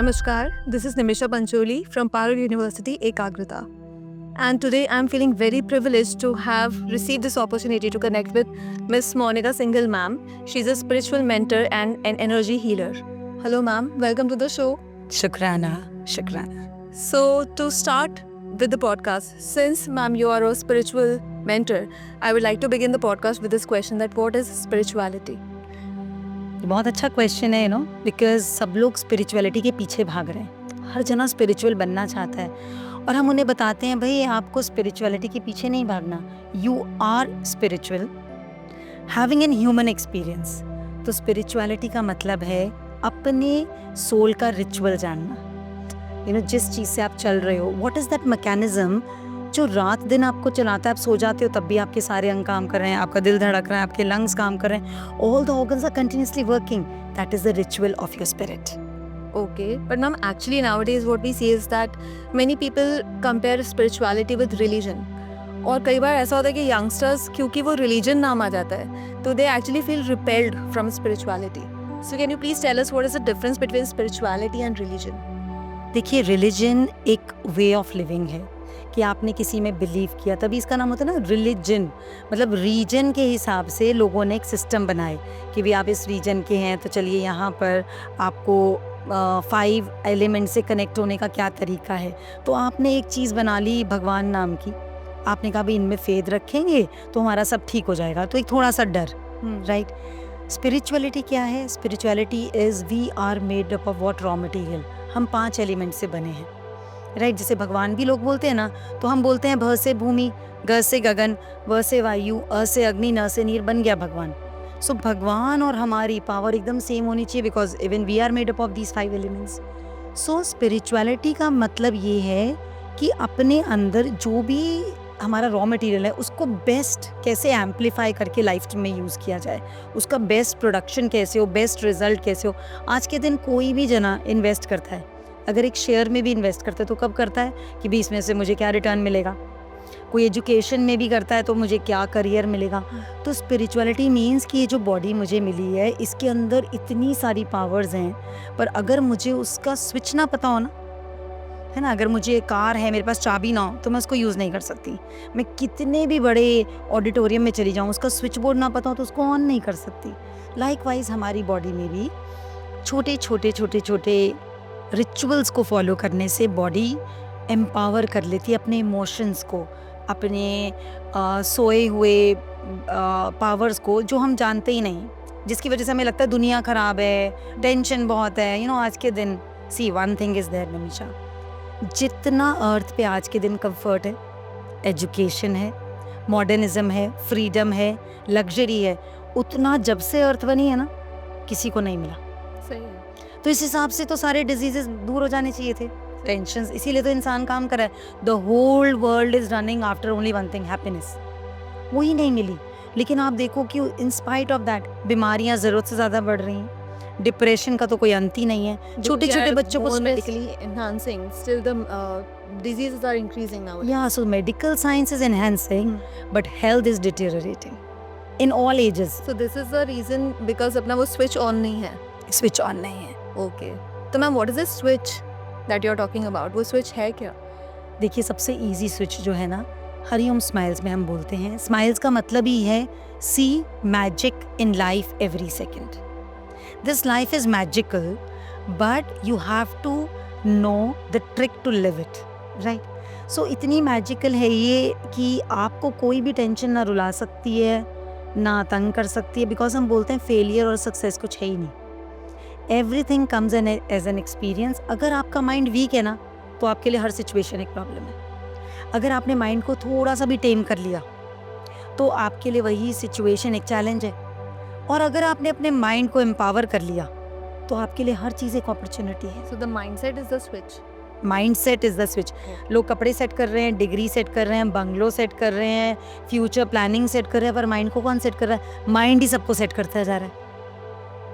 Namaskar, this is Nimisha Pancholi from Parul University, Ekagrita. And today I'm feeling very privileged to have received this opportunity to connect with Miss Monica Singhal ma'am. She's a spiritual mentor and an energy healer. Hello ma'am, welcome to the show. शुक्राना. So to start with the podcast, since ma'am you are a spiritual mentor, I would like to begin the podcast with this question that what is spirituality? बहुत अच्छा question है because सब लोग spirituality के पीछे भाग रहे हैं. हर जना स्पिरिचुअल बनना चाहता है और हम उन्हें बताते हैं भाई आपको स्पिरिचुअलिटी के पीछे नहीं भागना. You are spiritual having an human experience. तो स्पिरिचुअलिटी का मतलब है अपने सोल का रिचुअल जानना. जिस चीज़ से आप चल रहे हो, व्हाट इज़ दैट मैकेनिज्म जो रात दिन आपको चलाता है. आप सो जाते हो तब भी आपके सारे अंग काम कर रहे हैं, आपका दिल धड़क रहा है, आपके लंग्स काम कर रहे हैं. All the organs are continuously working. That is the ritual of your spirit. Okay, but ma'am, actually nowadays what we see is that many people compare spirituality with religion. और कई बार ऐसा होता है कि youngsters क्योंकि वो religion नाम आ जाता है तो they actually feel repelled from spirituality. So can you please tell us what is the difference between spirituality and religion? देखिए, रिलीजन एक वे ऑफ लिविंग है कि आपने किसी में बिलीव किया, तभी इसका नाम होता है ना रिलीजन. मतलब रीजन के हिसाब से लोगों ने एक सिस्टम बनाए कि भी आप इस रीजन के हैं तो चलिए यहाँ पर आपको 5 एलिमेंट से कनेक्ट होने का क्या तरीका है. तो आपने एक चीज़ बना ली भगवान नाम की. आपने कहा भी इनमें फेथ रखेंगे तो हमारा सब ठीक हो जाएगा. तो एक थोड़ा सा डर, राइट. स्पिरिचुअलिटी क्या है? Spirituality is we are made up of what raw material. हम 5 एलिमेंट से बने हैं, राइट. जैसे भगवान भी लोग बोलते हैं ना, तो हम बोलते हैं भ से भूमि, ग से गगन, व से वायु, अ से अग्नि, न से नीर, बन गया भगवान. सो भगवान और हमारी पावर एकदम सेम होनी चाहिए because even we are made up of these 5 elements. So spirituality का मतलब ये है कि अपने अंदर जो भी हमारा रॉ मटेरियल है उसको बेस्ट कैसे एम्पलीफाई करके लाइफ में यूज़ किया जाए, उसका बेस्ट प्रोडक्शन कैसे हो, बेस्ट रिजल्ट कैसे हो. आज के दिन कोई भी जना इन्वेस्ट करता है, अगर एक शेयर में भी इन्वेस्ट करता है तो कब करता है कि भी इसमें से मुझे क्या रिटर्न मिलेगा. कोई एजुकेशन में भी करता है तो मुझे क्या करियर मिलेगा. तो स्पिरिचुअलिटी मीन्स कि ये जो बॉडी मुझे मिली है इसके अंदर इतनी सारी पावर्स हैं, पर अगर मुझे उसका स्विच ना पता हो ना, है ना, अगर मुझे कार है मेरे पास चाबी ना हो तो मैं उसको यूज़ नहीं कर सकती. मैं कितने भी बड़े ऑडिटोरियम में चली जाऊँ, उसका स्विच बोर्ड ना पता हो तो उसको ऑन नहीं कर सकती. लाइकवाइज हमारी बॉडी में भी छोटे छोटे रिचुअल्स को फॉलो करने से बॉडी एम्पावर कर लेती है अपने इमोशंस को, अपने सोए हुए पावर्स को जो हम जानते ही नहीं, जिसकी वजह से हमें लगता है दुनिया ख़राब है, टेंशन बहुत है. आज के दिन see one thing is there Nimisha, जितना अर्थ पे आज के दिन कंफर्ट है, एजुकेशन है, मॉडर्निज्म है, फ्रीडम है, लग्जरी है, उतना जब से अर्थ बनी है ना किसी को नहीं मिला. सही है. तो इस हिसाब से तो सारे डिजीजेस दूर हो जाने चाहिए थे, टेंशंस. इसीलिए तो इंसान काम कर रहा है. The whole world is running after only one thing, happiness. वही नहीं मिली. लेकिन आप देखो कि इन स्पाइट ऑफ दैट बीमारियां ज़रूरत से ज़्यादा बढ़ रही हैं. डिप्रेशन का तो कोई अंत ही नहीं है. छोटे छोटे बच्चों को medically enhancing, still the diseases are increasing now. या so medical science is enhancing but health is deteriorating in all ages. So this is the reason because अपना वो switch on नहीं है. स्विच ऑन नहीं है. Okay. तो ma'am what is this switch that you're talking about? वो switch है क्या? देखिए, सबसे इजी स्विच जो है ना, हरिओम स्माइल्स में हम बोलते हैं. स्माइल्स का मतलब ही है see magic in life every second. This life is magical but you have to know the trick to live it, right. So इतनी मैजिकल है ये कि आपको कोई भी टेंशन ना रुला सकती है, ना तंग कर सकती है. बिकॉज हम बोलते हैं फेलियर और सक्सेस कुछ है ही नहीं. Everything comes in as an experience. अगर आपका माइंड वीक है ना तो आपके लिए हर सिचुएशन एक प्रॉब्लम है. अगर आपने माइंड को थोड़ा सा भी टेम कर लिया तो आपके लिए वही सिचुएशन एक चैलेंज है. और अगर आपने अपने माइंड को एम्पावर कर लिया तो आपके लिए हर चीज़ एक अपॉर्चुनिटी है. So the mindset is the switch. Mind set is the switch. लोग कपड़े सेट कर रहे हैं, डिग्री सेट कर रहे हैं, बंगलो सेट कर रहे हैं, फ्यूचर प्लानिंग सेट कर रहे हैं, पर माइंड को कौन सेट कर रहा है? माइंड ही सबको सेट करता जा रहा है.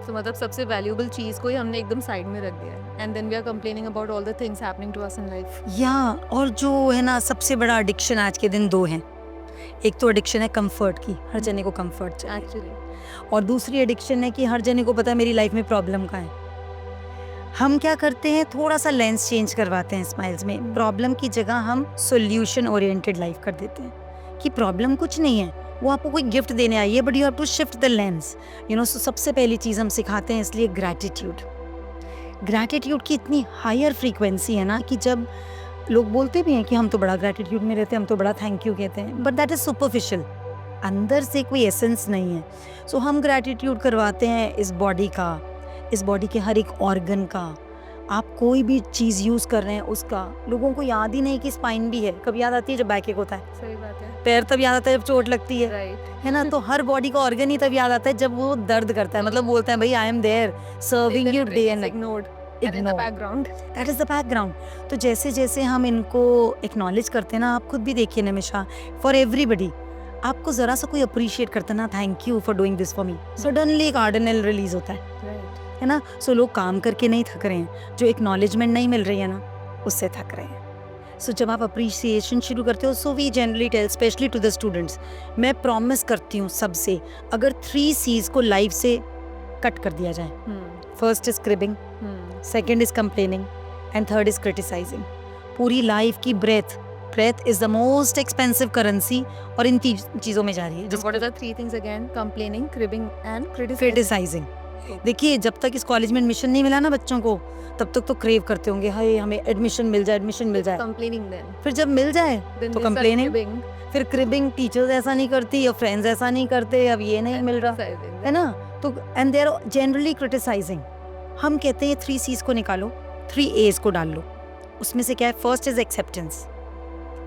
So मतलब सबसे वैल्यूएबल चीज़ को ही हमने एकदम साइड में रख दिया है. And then we are complaining about all the things happening to us in life. या और जो है ना, सबसे बड़ा एडिक्शन आज के दिन 2 हैं. एक तो एडिक्शन है कंफर्ट की, हर जने को कंफर्ट चाहिए. Actually. और दूसरी एडिक्शन है कि हर जने को पता है मेरी लाइफ में प्रॉब्लम का है. हम क्या करते हैं, थोड़ा सा लेंस चेंज करवाते हैं स्माइल्स में। प्रॉब्लम की जगह हम सॉल्यूशन ओरिएंटेड लाइफ कर देते हैं कि प्रॉब्लम कुछ नहीं है, वो आपको कोई गिफ्ट देने आई है, but you have to shift the lens, you know. So सबसे पहली चीज़ हम सिखाते हैं इसलिए ग्रैटिट्यूड। ग्रैटिट्यूड की इतनी हायर फ्रीक्वेंसी है ना कि जब लोग बोलते भी हैं कि हम तो बड़ा ग्रैटिट्यूड में रहते हैं, हम तो बड़ा थैंक यू कहते हैं, बट दैट इज़ सुपरफिशियल, अंदर से कोई एसेंस नहीं है। सो हम ग्रैटिट्यूड करवाते हैं इस बॉडी का, इस बॉडी के हर एक ऑर्गन का। आप कोई भी चीज़ यूज़ कर रहे हैं उसका, लोगों को याद ही नहीं कि स्पाइन भी है। कब याद आती है? जब बैक एक होता है। सही बात है, पैर तब याद आता है जब चोट लगती है, राइट। है ना। तो हर बॉडी का ऑर्गन ही तब याद आता है जब वो दर्द करता है, मतलब बोलता है भाई I am there serving you day and ignored and in the ignore, background. That is the background. तो जैसे जैसे हम इनको एक्नॉलेज करते हैं ना, आप खुद भी देखिए निमिषा, फॉर एवरीबडी, आपको ज़रा सा कोई अप्रिशिएट करता है ना, thank you for doing this for me, suddenly एक आर्डनल रिलीज होता है ना। सो लोग काम करके नहीं थक रहे हैं, जो एक्नॉलेजमेंट नहीं मिल रही है ना, उससे थक रहे हैं। सो जब आप अप्रिसिएशन शुरू करते हो, so we generally tell specially to the students, मैं प्रॉमिस करती हूँ सबसे, अगर 3 C's को लाइफ से कट कर दिया जाए, first is cribbing, second is complaining and third is criticizing. पूरी लाइफ की breath is the most expensive currency, और इन चीज़ों में जा रही है। Just what are the 3 things again? Complaining, cribbing and criticizing. Criticizing. देखिए, जब तक इस कॉलेज में एडमिशन नहीं मिला ना बच्चों को, तब तक तो क्रेव करते होंगे, हाय हमें एडमिशन मिल जाए, एडमिशन मिल जाए। Complaining then. फिर जब मिल जाए Then तो they start कंप्लेनिंग, cribbing, फिर क्रिबिंग, टीचर्स ऐसा नहीं करती या फ्रेंड्स ऐसा नहीं करते, अब ये नहीं मिल रहा, criticizing. है ना। तो and they are generally criticizing. हम कहते हैं 3 C's को निकालो, 3 A's को डाल लो। उसमें से क्या है? First is acceptance.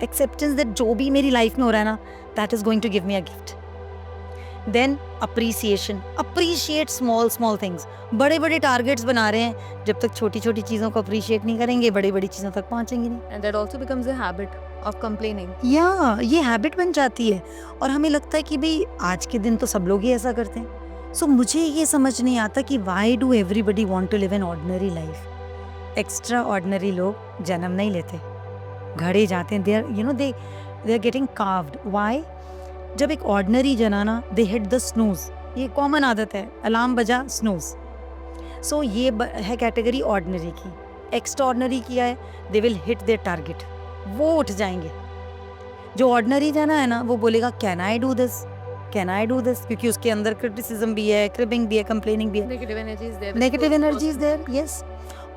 Acceptance that जो भी मेरी लाइफ में हो रहा है ना, that is going to give me a gift. Then appreciation, appreciate small small things. बड़े बड़े टारगेट्स बना रहे हैं, जब तक छोटी छोटी चीज़ों को अप्रिशिएट नहीं करेंगे, बड़ी बड़ी चीज़ों तक पहुंचेंगे नहीं। And that also becomes a habit of complaining. या ये हैबिट बन जाती है, और हमें लगता है कि भाई आज के दिन तो सब लोग ही ऐसा करते हैं। सो मुझे ये समझ नहीं आता कि why do everybody want to live an ordinary life. Extraordinary लोग जन्म नहीं लेते, घड़े जाते हैं। They are, you know, they are getting carved. Why? जब एक ऑर्डिनरी जनाना, दे हिट द स्नूज, ये कॉमन आदत है, अलार्म बजा स्नूज। सो ये है कैटेगरी ऑर्डिनरी की। एक्स्ट्रा ऑर्डिनरी किया है, they will hit their target, वो उठ जाएंगे। जो ऑर्डिनरी जना है ना, वो बोलेगा can I do this, can I do this, क्योंकि उसके अंदर क्रिटिसिज्म भी है, क्रिबिंग भी है, कंप्लेनिंग भी है, Negative energy is there. Negative energy is there, yes.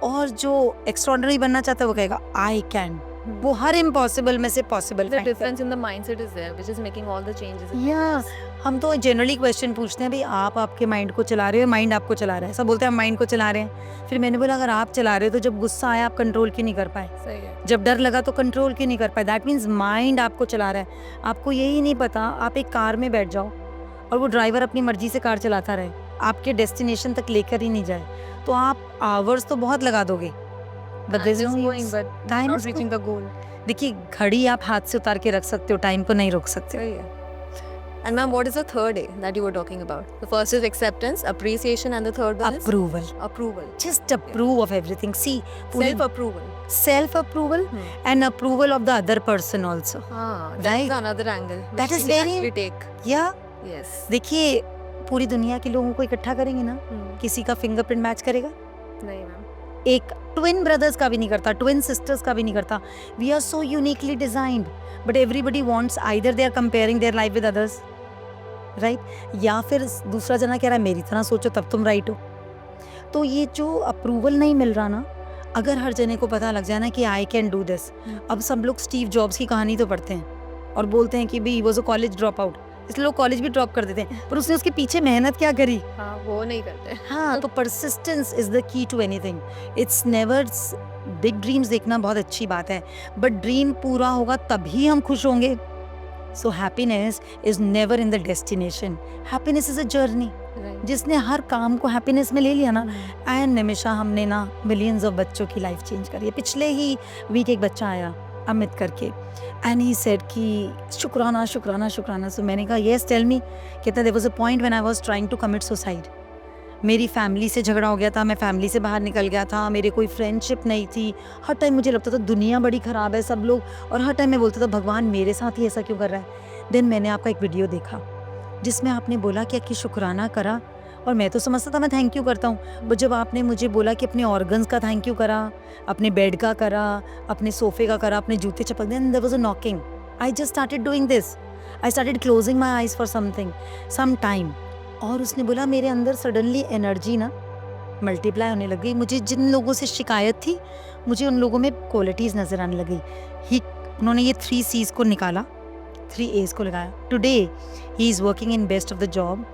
और जो एक्स्ट्राऑर्डिनरी बनना चाहता है वो कहेगा आई कैन, वो हर इम्पॉसिबल में से possible. The difference in the mindset is there, which is making all the changes. या हम तो जनरली क्वेश्चन पूछते हैं, भाई आप आपके माइंड को चला रहे हो, माइंड आपको चला रहा है। सब बोलते हैं हम माइंड को चला रहे हैं। फिर मैंने बोला अगर आप चला रहे हो तो जब गुस्सा आया आप कंट्रोल क्यों नहीं कर पाए? सही है। जब डर लगा तो कंट्रोल क्यों नहीं कर पाए? दैट मीन्स माइंड आपको चला रहा है। आपको यही नहीं पता, आप एक कार में बैठ जाओ और वो ड्राइवर अपनी मर्जी से कार चलाता रहे, आपके डेस्टिनेशन तक लेकर ही नहीं जाए, तो आप आवर्स तो बहुत लगा दोगे, but this is going, but time not is reaching the goal. देखिए, घड़ी आप हाथ से उतार के रख सकते हो, टाइम को नहीं रोक सकते। सही है। And ma'am, what is the third A that you were talking about? The first is acceptance, appreciation, and the third one is approval, approval. Just approve of everything. See, Self-approval. Self approval and approval of the other person also. That's Right. another angle. which That is we can very- actually take. या Yes. देखिए, पूरी दुनिया के लोगों को इकट्ठा करेंगे ना, किसी का फिंगरप्रिंट मैच करेगा? नहीं मैम। एक ट्विन ब्रदर्स का भी नहीं करता, ट्विन सिस्टर्स का भी नहीं करता। We are so uniquely designed, but everybody wants either they are comparing their life with others, right, या फिर दूसरा जना कह रहा है मेरी तरह सोचो तब तुम राइट हो। तो ये जो अप्रूवल नहीं मिल रहा ना, अगर हर जने को पता लग जाए ना कि आई कैन डू दिस। अब सब लोग स्टीव जॉब्स की कहानी तो पढ़ते हैं और बोलते हैं कि भाई वो कॉलेज ड्रॉप आउट, इसलिए लोग कॉलेज भी ड्रॉप कर देते हैं, पर उसने उसके पीछे मेहनत क्या करी? हाँ, वो नहीं करते। हाँ, तो persistence is the key to anything. It's never, big dreams देखना बहुत अच्छी बात है, बट ड्रीम पूरा होगा तभी हम खुश होंगे। So happiness is never in the destination, happiness is a journey. Right. जिसने हर काम को हैप्पीनेस में ले लिया ना, एंड निमिषा, हमने ना मिलियंस ऑफ बच्चों की लाइफ चेंज करी है। पिछले ही वीक एक बच्चा आया अमित करके, एंड ही सेड कि शुक्राना शुक्राना शुक्राना। सो मैंने कहा येस टेल मी। कहता there was a point when I was trying to commit suicide. मेरी फैमिली से झगड़ा हो गया था, मैं फैमिली से बाहर निकल गया था, मेरे कोई फ्रेंडशिप नहीं थी। हर टाइम मुझे लगता था दुनिया बड़ी ख़राब है, सब लोग, और हर टाइम मैं बोलता था भगवान मेरे साथ ही ऐसा क्यों कर रहा है। देन मैंने आपका एक वीडियो देखा जिसमें आपने बोला कि शुक्राना करा और मैं तो समझता था मैं थैंक यू करता हूँ, बट जब आपने मुझे बोला कि अपने ऑर्गन्स का थैंक यू करा, अपने बेड का करा, अपने सोफे का करा, अपने जूते चपक दिए, there was a knocking, I just started doing this, I started closing my eyes for something some time, और उसने बोला मेरे अंदर सडनली एनर्जी ना मल्टीप्लाई होने लग गई। मुझे जिन लोगों से शिकायत थी, मुझे उन लोगों में क्वालिटीज़ नज़र आने लगी। उन्होंने ये 3 C's को निकाला, 3 A's को लगाया। Today he is working in best of the job,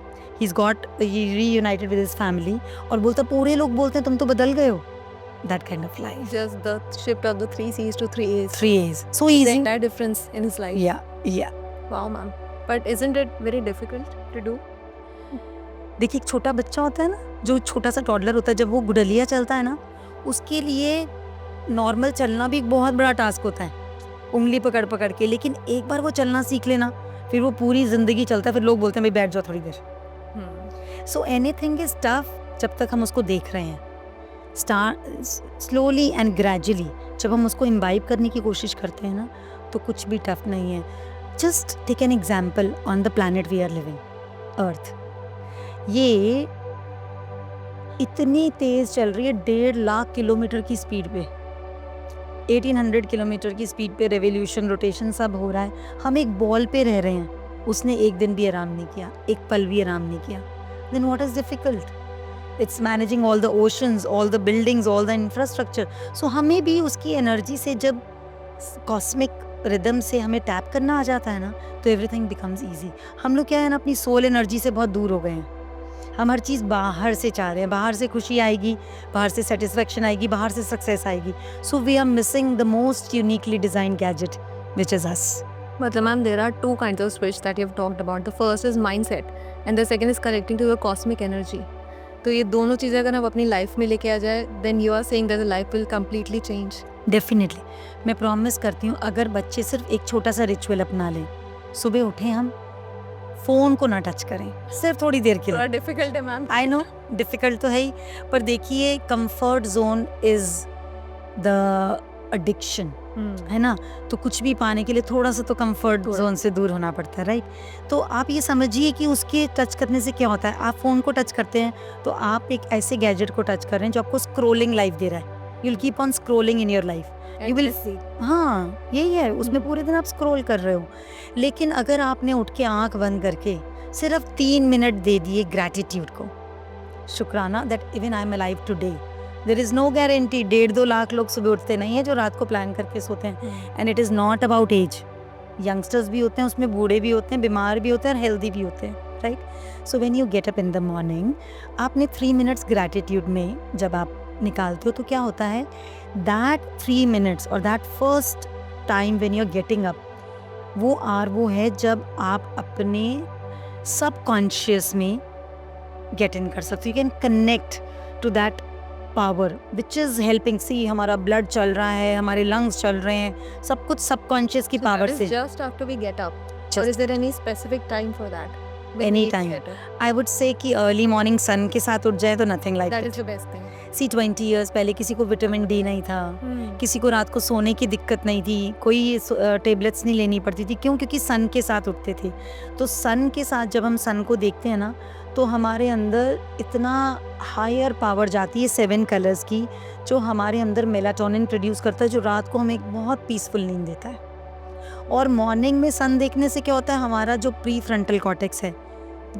he is got reunited with his family, और बोलता पूरे लोग बोलते हैं तुम तो बदल गए हो। That kind of life, Just the shift of the 3 C's to 3 A's. 3 A's, so The easy. entire difference in his life. Yeah. Wow, ma'am. But isn't it very difficult to do? देखिए एक छोटा बच्चा होता है ना, जो छोटा सा टॉडलर होता है, जब वो गुडलिया चलता है ना, उसके लिए नॉर्मल चलना भी एक बहुत बड़ा टास्क होता है, उंगली पकड़ पकड़ के। लेकिन एक बार वो चलना सीख लेना, फिर वो पूरी जिंदगी चलता है। फिर लोग बोलते हैं भाई बैठ जाओ थोड़ी देर। सो एनीथिंग इज टफ जब तक हम उसको देख रहे हैं। स्लोली एंड ग्रेजुअली जब हम उसको इम्बाइब करने की कोशिश करते हैं ना, तो कुछ भी टफ नहीं है। Just take an example on the planet we are living, Earth. ये इतनी तेज चल रही है, 1.5 लाख किलोमीटर की स्पीड पे, 1800 किलोमीटर की स्पीड पे रेवोल्यूशन, रोटेशन सब हो रहा है। हम एक बॉल पे रह रहे हैं, उसने एक दिन भी आराम नहीं किया, एक पल भी आराम नहीं किया। Then what is difficult? It's managing all the oceans, all the buildings, all the infrastructure. So हमें भी उसकी एनर्जी से, जब कॉस्मिक रिदम से हमें टैप करना आ जाता है ना, तो एवरीथिंग बिकम्स ईजी। हम लोग क्या है ना, अपनी सोल एनर्जी से बहुत दूर हो गए हैं। हम हर चीज़ बाहर से चाह रहे हैं, बाहर से खुशी आएगी, बाहर से सेटिस्फेक्शन आएगी, बाहर से सक्सेस आएगी। So we are missing the most uniquely designed gadget which is us. Matlab, ma'am, there are 2 kinds of switch that you've talked about. The first is mindset and the second is connecting to your cosmic energy. तो ये दोनों चीज़ें अगर हम अपनी life में लेके आ जाए, then you are saying that the life will completely change. Definitely मैं प्रॉमिस करती हूँ, अगर बच्चे सिर्फ एक छोटा सा रिचुअल अपना लें, सुबह उठें, हम फ़ोन को ना टच करें सिर्फ थोड़ी देर के थोड़ा लिए। difficult है मैम। आई नो डिफ़िकल्ट तो है ही, पर देखिए comfort zone is the addiction, है ना। तो कुछ भी पाने के लिए थोड़ा सा तो कंफर्ट जोन से दूर होना पड़ता है, राइट। तो आप ये समझिए कि उसके टच करने से क्या होता है। आप फ़ोन को टच करते हैं तो आप एक ऐसे गैजेट को टच कर रहे हैं जो आपको स्क्रोलिंग लाइफ दे रहा है। You will keep on scrolling in your life, you will, हाँ यही है, उसमें पूरे दिन आप स्क्रॉल कर रहे हो। लेकिन अगर आपने उठ के आंख बंद करके सिर्फ 3 मिनट दे दिए ग्रैटिट्यूड को, शुक्राना that even I am alive today. There is no guarantee 1.5-2 lakh लोग सुबह उठते नहीं है जो रात को प्लान करके सोते हैं। And it is not about age, youngsters भी होते हैं उसमें, बूढ़े भी होते हैं, बीमार भी होते हैं और हेल्दी भी होते हैं, right. So when you get up in the morning, आपने 3 मिनट्स ग्रैटिट्यूड में जब आप निकालते हो तो क्या होता है, दैट 3 मिनट्स और that first time when you are getting up, वो है जब आप अपने सबकॉन्शियस में गेट इन कर सकते हो। You can connect to that power which is helping. See हमारा ब्लड चल रहा है, हमारे लंग्स चल रहे हैं, सब कुछ सबकॉन्शियस की पावर से। Just after we get up. Or is there any specific time for that? When Any we time. get up? I would say कि अर्ली मॉर्निंग सन के साथ उठ जाए तो nothing like That it. is the best thing. See 20 years पहले किसी को vitamin D नहीं था, किसी को रात को सोने की दिक्कत नहीं थी, कोई टेबलेट्स नहीं लेनी पड़ती थी। क्यों? क्योंकि सन के साथ उठते थे। तो सन के साथ जब हम सन को देखते हैं ना, तो हमारे अंदर इतना हायर पावर जाती है 7 कलर्स की, जो हमारे अंदर मेलाटोनिन प्रोड्यूस करता है, जो रात को हमें एक बहुत पीसफुल नींद देता है। और मॉर्निंग में सन देखने से क्या होता है, हमारा जो प्री फ्रंटल कॉर्टेक्स है,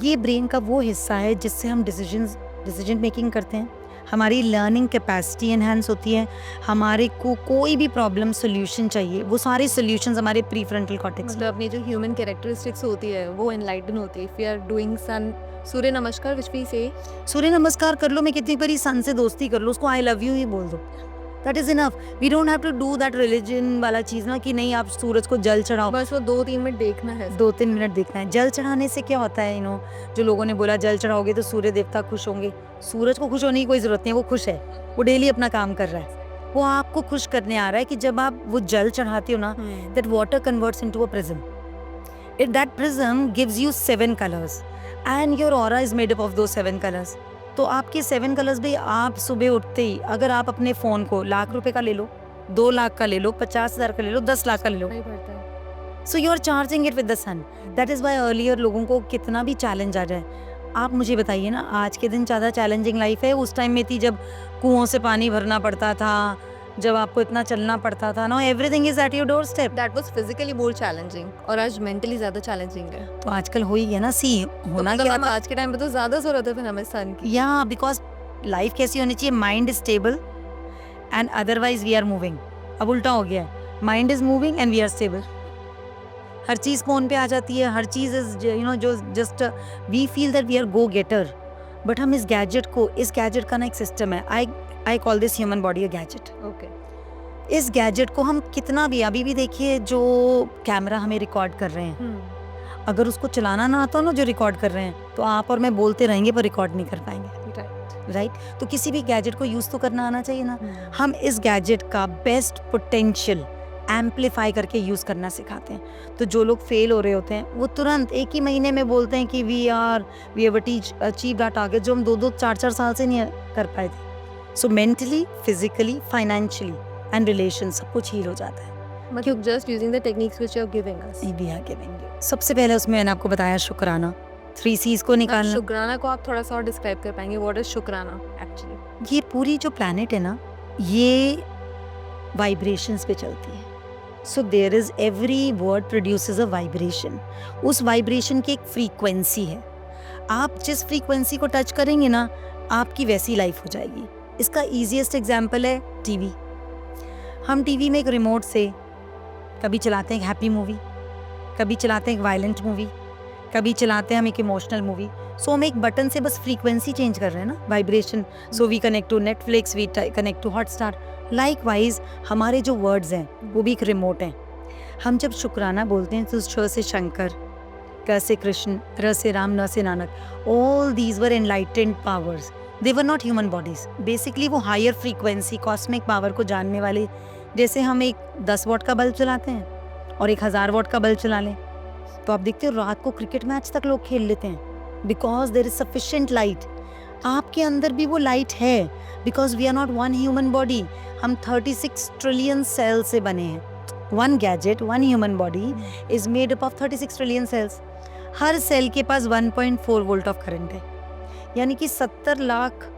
ये ब्रेन का वो हिस्सा है जिससे हम डिसीजन मेकिंग करते हैं। हमारी लर्निंग कैपेसिटी इन्हांस होती है। हमारे को कोई भी प्रॉब्लम सोल्यूशन चाहिए, वो सारे सोल्यूशंस हमारे प्री फ्रंटल कॉर्टेक्स में। मतलब अपनी जो ह्यूमन कैरेक्टरिस्टिक्स होती है वो एनलाइटन होती है। इफ वी आर डूइंग सन सूर्य नमस्कार विच वी से, सूर्य नमस्कार कर लो, मैं कितनी बारी सन से दोस्ती कर लो, उसको आई लव यू ही बोल दो, that is enough. We don't have to do that religion वाला चीज़ ना, कि नहीं आप सूरज को जल चढ़ाओ, बस वो 2-3 मिनट देखना है। 2-3 मिनट देखना है। जल चढ़ाने से क्या होता है, जो लोगों ने बोला जल चढ़ाओगे तो सूर्य देवता खुश होंगे। सूरज को खुश होने की कोई ज़रूरत नहीं है, वो खुश है, वो डेली अपना काम कर रहा है। वो आपको खुश करने आ रहा है कि जब आप वो जल चढ़ाते हो ना, that water converts into a prism. That prism gives you 7 colours and your aura is made up of दो 7 कलर्स। तो आपके 7 कलर्स भी, आप सुबह उठते ही अगर आप अपने फ़ोन को लाख रुपए का ले लो, 2 लाख का ले लो, 50,000 का ले लो, 10 लाख का ले लो, नहीं पड़ता है। So you are charging it with the sun. That is why earlier लोगों को कितना भी चैलेंज आ जाए, आप मुझे बताइए ना, आज के दिन ज़्यादा चैलेंजिंग लाइफ है उस टाइम में थी जब कुओं से पानी भरना पड़ता था, जब आपको इतना चलना पड़ता था ना, everything is at your door step. That was physically more challenging और आज मेंटली ज़्यादा चैलेंजिंग है। तो आजकल हो ही गया ना, सी होना मतलब क्या अब आज के टाइम पे तो ज़्यादा ज़रूरत है फिर हमें सन की। या बिकॉज लाइफ कैसी होनी चाहिए, mind is stable and otherwise we are moving. अब उल्टा हो गया है, mind is moving and we are stable. हर चीज़ फ़ोन पे आ जाती है, हर चीज़ इज यू नो जो just we feel that we are go getter, but हम इस गैजेट का ना एक सिस्टम है, I call this human body a gadget. Okay. इस गैजेट को हम कितना भी, अभी भी देखिए जो कैमरा हमें रिकॉर्ड कर रहे हैं, अगर उसको चलाना ना आता हो ना जो रिकॉर्ड कर रहे हैं, तो आप और मैं बोलते रहेंगे पर रिकॉर्ड नहीं कर पाएंगे, राइट? तो किसी भी गैजेट को यूज़ तो करना आना चाहिए ना। हम इस गैजेट का बेस्ट पोटेंशियल एम्पलीफाई करके यूज़ करना सिखाते हैं। तो जो लोग फेल हो रहे होते हैं वो तुरंत एक ही महीने में बोलते हैं कि we have achieved our target, जो हम 2-2 4-4 साल से नहीं कर पाए थे। So mentally, physically, financially and relation सब कुछ हील हो जाता है। मतलब just using the techniques which you are giving us. We are giving. सबसे पहले उसमें मैंने आपको बताया शुक्राना, 3 C's को निकालना। शुक्राना को आप थोड़ा सा और डिस्क्राइब कर पाएंगे, व्हाट इज शुक्राना एक्चुअली? ये पूरी जो प्लैनेट है ना, ये वाइब्रेशंस पे चलती है। So there is, every word produces a vibration. उस वाइब्रेशन की एक फ्रीक्वेंसी है, आप जिस फ्रीक्वेंसी को टच करेंगे ना, आपकी वैसी लाइफ हो जाएगी। इसका ईजीएस्ट एग्जाम्पल है टीवी। हम टीवी में एक रिमोट से कभी चलाते हैं एक हैप्पी मूवी, कभी चलाते हैं एक वायलेंट मूवी, कभी चलाते हैं हम एक इमोशनल मूवी। सो हम एक बटन से बस फ्रीक्वेंसी चेंज कर रहे हैं ना, vibration. So we connect to Netflix, we connect to Hotstar. Likewise हमारे जो वर्ड्स हैं वो भी एक रिमोट हैं। हम जब शुक्राना बोलते हैं तो श से शंकर, क से कृष्ण, र से राम, न से Nanak, all these were enlightened powers, they were not human bodies. Basically वो हायर फ्रीक्वेंसी कॉस्मिक पावर को जानने वाले, जैसे हम एक 10 वॉट का बल्ब चलाते हैं और एक 1000 वॉट का बल्ब चला लें, तो आप देखते हो रात को क्रिकेट मैच तक लोग खेल लेते हैं, because there is sufficient light. आपके अंदर भी वो लाइट है, because we are not one human body, हम 36 ट्रिलियन सेल से बने हैं। One gadget, one human body is made up of 36 trillion cells. हर सेल के पास 1.4 वोल्ट ऑफ करंट है, यानी कि 70 लाख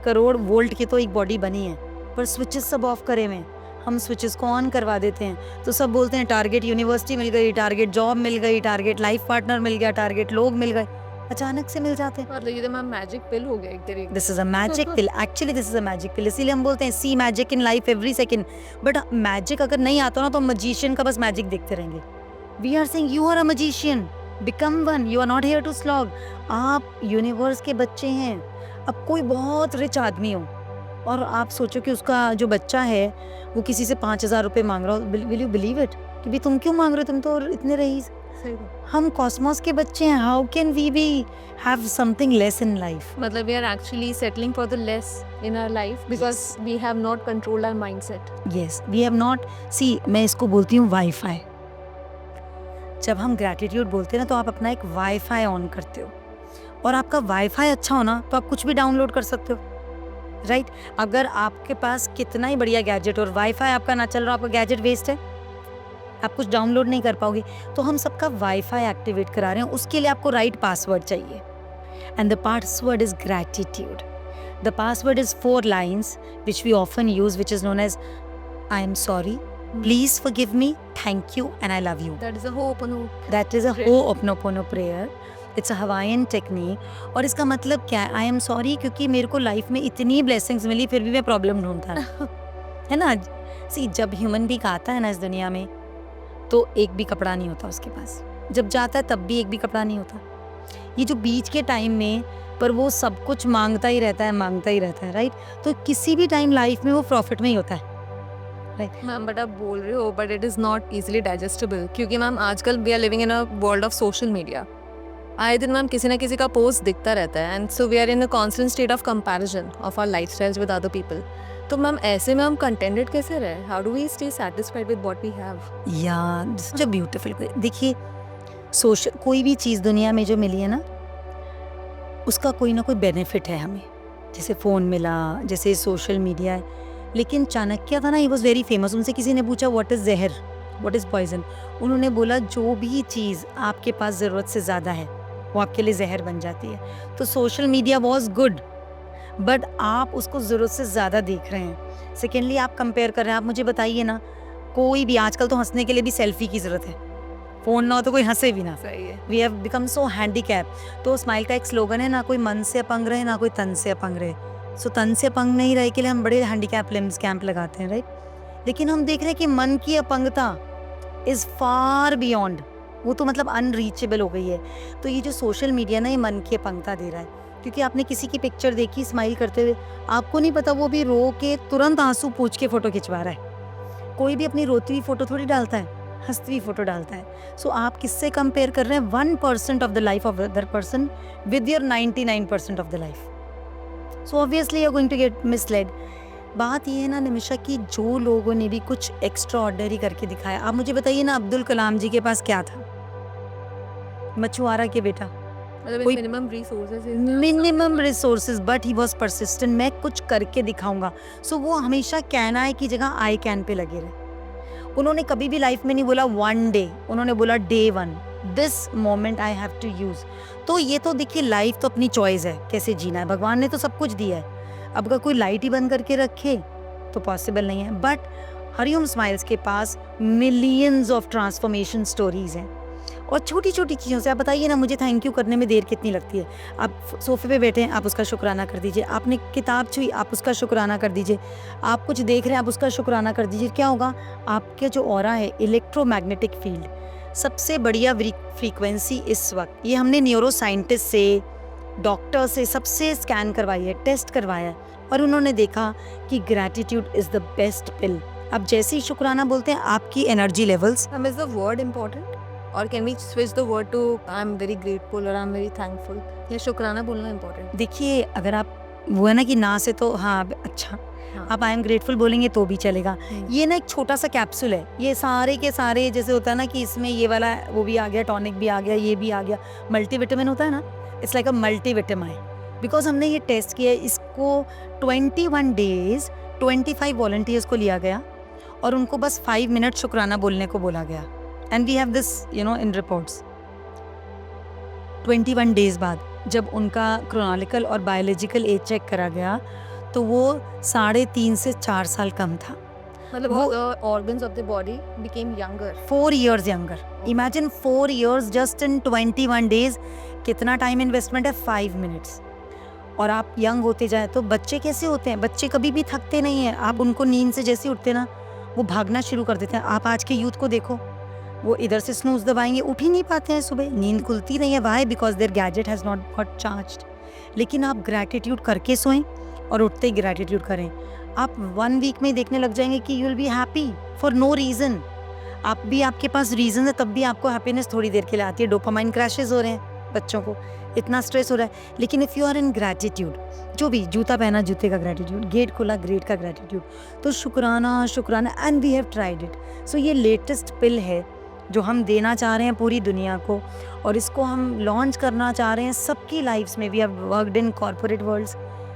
करोड़ वोल्ट की तो एक बॉडी बनी है। पर स्विचेस सब ऑफ करे हुए, हम स्विचेस को ऑन करवा देते हैं तो सब बोलते हैं टारगेट यूनिवर्सिटी मिल गई, टारगेट जॉब मिल गई, टारगेट लाइफ पार्टनर मिल गया, टारगेट लोग मिल गए, अचानक से मिल जाते हैं। मतलब ये तो मैम मैजिक पिल हो गया एक तरीके। This is a magic pill, actually this is a magic pill. इसीलिए हम बोलते हैं see magic in life every second. But magic अगर नहीं आता ना तो मजिशियन का बस मैजिक देखते रहेंगे। We are saying you are a magician, become one, you are not here to slog. आप यूनिवर्स के बच्चे हैं। अब कोई बहुत रिच आदमी हो और आप सोचो कि उसका जो बच्चा है वो किसी से 5000 रुपये मांग रहा हो, विल यू बिलीव इट कि भी तुम क्यों मांग रहे हो, तुम तो इतने रईस। हम कॉस्मोस के बच्चे हैं, how can we be have something less in life? मतलब we are actually settling for the less in our life because we have not controlled our mindset. Yes, we have not, see मैं इसको बोलती हूँ wifi. जब हम gratitude बोलते हैं ना तो आप अपना एक वाईफाई ऑन करते हो, और आपका वाईफाई अच्छा हो ना तो आप कुछ भी डाउनलोड कर सकते हो, राइट? अगर आपके पास कितना ही बढ़िया गैजेट और वाईफाई आपका ना चल रहा, आपका गैजेट वेस्ट है, आप कुछ डाउनलोड नहीं कर पाओगे। तो हम सबका वाईफाई एक्टिवेट करा रहे हैं, उसके लिए आपको राइट पासवर्ड चाहिए, and the password is gratitude. The password is 4 lines which we often use, which is known as I am sorry, please forgive me, thank you and I love you. That is a Ho'oponopono. That is a Ho'oponopono prayer. It's a Hawaiian technique. और इसका मतलब क्या है? I am sorry क्योंकि मेरे को life में इतनी blessings मिली फिर भी मैं प्रॉब्लम ढूंढता है ना। सी जब ह्यूमन बीइंग आता है ना इस दुनिया में तो एक भी कपड़ा नहीं होता उसके पास, जब जाता है तब भी एक भी कपड़ा नहीं होता। ये जो बीच के टाइम में पर वो सब कुछ मांगता ही रहता है, मांगता ही रहता है, राइट? तो किसी भी टाइम लाइफ में वो प्रॉफिट में ही होता है, राइट? मैम बट आप बोल रहे हो but it is not easily digestible, क्योंकि मैम आजकल we are living in a world of social media. आए दिन मैम किसी ना किसी का पोस्ट दिखता रहता है, and so we are in a constant state of comparison of our lifestyles with other people. तो मैम ऐसे में हम कंटेंटेड कैसे रहे? How do we stay satisfied with what we have? या सच अ ब्यूटीफुल। देखिए सोशल कोई भी चीज़ दुनिया में जो मिली है ना उसका कोई ना कोई बेनिफिट है हमें, जैसे फ़ोन मिला, जैसे सोशल मीडिया है। लेकिन चाणक्य था ना, ही वॉज वेरी फेमस। उनसे किसी ने पूछा व्हाट इज़ जहर, व्हाट इज़ पॉइजन? उन्होंने बोला जो भी चीज़ आपके पास ज़रूरत से ज़्यादा है वो आपके लिए जहर बन जाती है। तो social media was good, but आप उसको ज़रूरत से ज़्यादा देख रहे हैं। सेकेंडली आप कंपेयर कर रहे हैं। आप मुझे बताइए ना, कोई भी आजकल तो हंसने के लिए भी सेल्फी की ज़रूरत है, फ़ोन ना हो तो कोई हंसे भी ना। सही है। We have become so handicap. तो स्माइल का एक स्लोगन है, ना कोई मन से अपंग रहे ना कोई तन से अपंग रहे। सो तन से अपंग नहीं रहे के लिए हम बड़े हैंडीकैप लिम्स कैंप लगाते हैं, राइट। लेकिन हम देख रहे हैं कि मन की अपंगता इज़ फार बियॉन्ड, वो तो मतलब अनरीचेबल हो गई है। तो ये जो सोशल मीडिया ना, ये मन की अपंगता दे रहा है। क्योंकि आपने किसी की पिक्चर देखी स्माइल करते हुए, आपको नहीं पता वो भी रो के तुरंत आंसू पूछ के फोटो खिंचवा रहा है। कोई भी अपनी रोती हुई फोटो थोड़ी डालता है, हंसती हुई फोटो डालता है। सो आप किससे कंपेयर कर रहे हैं? 1% of the life of other person with your 99% of the life. So obviously you are going to get misled. बात ये है ना निमिषा, कि जो लोगों ने भी कुछ एक्स्ट्रा ऑर्डनरी करके दिखाया, आप मुझे बताइए ना, अब्दुल कलाम जी के पास क्या था? मछुआरा के बेटा, मतलब कोई minimum resources, minimum resources, but he was persistent. मैं कुछ करके दिखाऊंगा। सो वो हमेशा कहना है की जगह आई कैन पे लगे रहे। उन्होंने कभी भी लाइफ में नहीं बोला वन डे, उन्होंने बोला day one, this moment I have to use. तो ये तो देखिए, लाइफ तो अपनी चॉइस है कैसे जीना है। भगवान ने तो सब कुछ दिया है। अब अगर कोई लाइट ही बंद करके रखे तो पॉसिबल नहीं है। बट हरिओम स्माइल्स के पास मिलियंस ऑफ ट्रांसफॉर्मेशन स्टोरीज हैं। और छोटी छोटी चीज़ों से, आप बताइए ना, मुझे थैंक यू करने में देर कितनी लगती है। आप सोफे पे बैठे हैं, आप उसका शुक्राना कर दीजिए। आपने किताब छुई, आप उसका शुक्राना कर दीजिए। आप कुछ देख रहे हैं, आप उसका शुक्राना कर दीजिए। क्या होगा? आपके जो ऑरा है, इलेक्ट्रोमैग्नेटिक फील्ड, सबसे बढ़िया फ्रीक्वेंसी इस वक्त, ये हमने न्यूरो साइंटिस्ट से, डॉक्टर से, सबसे स्कैन करवाई है, टेस्ट करवाया है, और उन्होंने देखा कि gratitude is the best pill. अब जैसे ही शुक्राना बोलते हैं, आपकी energy levels, is the word important, और can we switch the word to I am very grateful और आई एम वेरी थैंकफुल, या शुक्राना बोलना इम्पोर्टेंट? देखिए, अगर आप वो है ना कि ना से तो हाँ अच्छा, हाँ। आप आई एम ग्रेटफुल बोलेंगे तो भी चलेगा। ये ना एक छोटा सा कैप्सूल है, ये सारे के सारे, जैसे होता है ना कि इसमें ये वाला वो भी आ गया, टॉनिक भी आ गया, ये भी आ गया, मल्टीविटामिन होता है ना, it's like a multivitamin. Because हमने ये टेस्ट किया है, इसको 21 डेज 25 वॉलंटियर्स को लिया गया और उनको बस 5 मिनट शुक्राना बोलने को बोला गया। And we have this in reports. 21 days बाद जब उनका क्रोनोलॉजिकल और बायोलॉजिकल एज चेक करा गया, तो वो 3.5 से 4 साल कम था। मतलब वो organs of the body became younger, 4 years younger. Imagine 4 years just in 21 days. कितना टाइम इन्वेस्टमेंट है? 5 मिनट्स। और आप यंग होते जाए तो बच्चे कैसे होते हैं? बच्चे कभी भी थकते नहीं हैं। आप उनको नींद से जैसे उठते ना, वो भागना शुरू कर देते हैं। आप आज के यूथ को देखो, वो इधर से स्नूज दबाएंगे, उठ ही नहीं पाते हैं, सुबह नींद खुलती नहीं है। Why? Because their gadget has not got charged. लेकिन आप ग्रैटिट्यूड करके सोएं और उठते ही ग्रैटिट्यूड करें, आप 1 वीक में देखने लग जाएंगे कि you will be happy for no reason. आप भी, आपके पास रीज़न है, तब भी आपको हैप्पीनेस थोड़ी देर के लिए आती है। डोपामाइन क्रैशेस हो रहे हैं बच्चों को, इतना स्ट्रेस हो रहा है। लेकिन if you are in gratitude, जो भी, जूता पहना जूते का ग्रैटिट्यूड, गेट खुला गेट का ग्रैटिट्यूड, तो शुक्राना शुक्राना, and we have tried it. So ये लेटेस्ट पिल है जो हम देना चाह रहे हैं पूरी दुनिया को, और इसको हम लॉन्च करना चाह रहे हैं सबकी लाइफ्स में। We have worked in corporate worlds,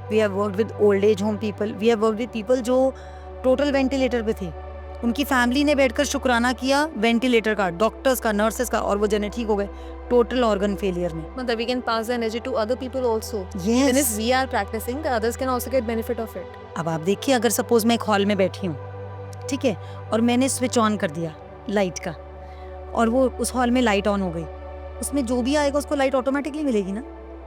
we have worked with old age home people, we have worked with people जो टोटल वेंटिलेटर पे थे, उनकी फैमिली ने बैठकर शुक्राना किया वेंटिलेटर का, डॉक्टर्स का, नर्सेस का, और वो जने ठीक हो गए टोटल ऑर्गन फेलियर में। मतलब we can pass the energy to other people also. Yes. Even if we are practicing, the others can also get benefit of it. अब आप देखिए, अगर सपोज मैं एक हॉल में बैठी हूँ, ठीक है, और मैंने स्विच ऑन कर दिया लाइट का, और वो उस हॉल में लाइट ऑन हो गई, उसमें जो भी आएगा उसको लाइट ऑटोमेटिकली मिलेगी ना।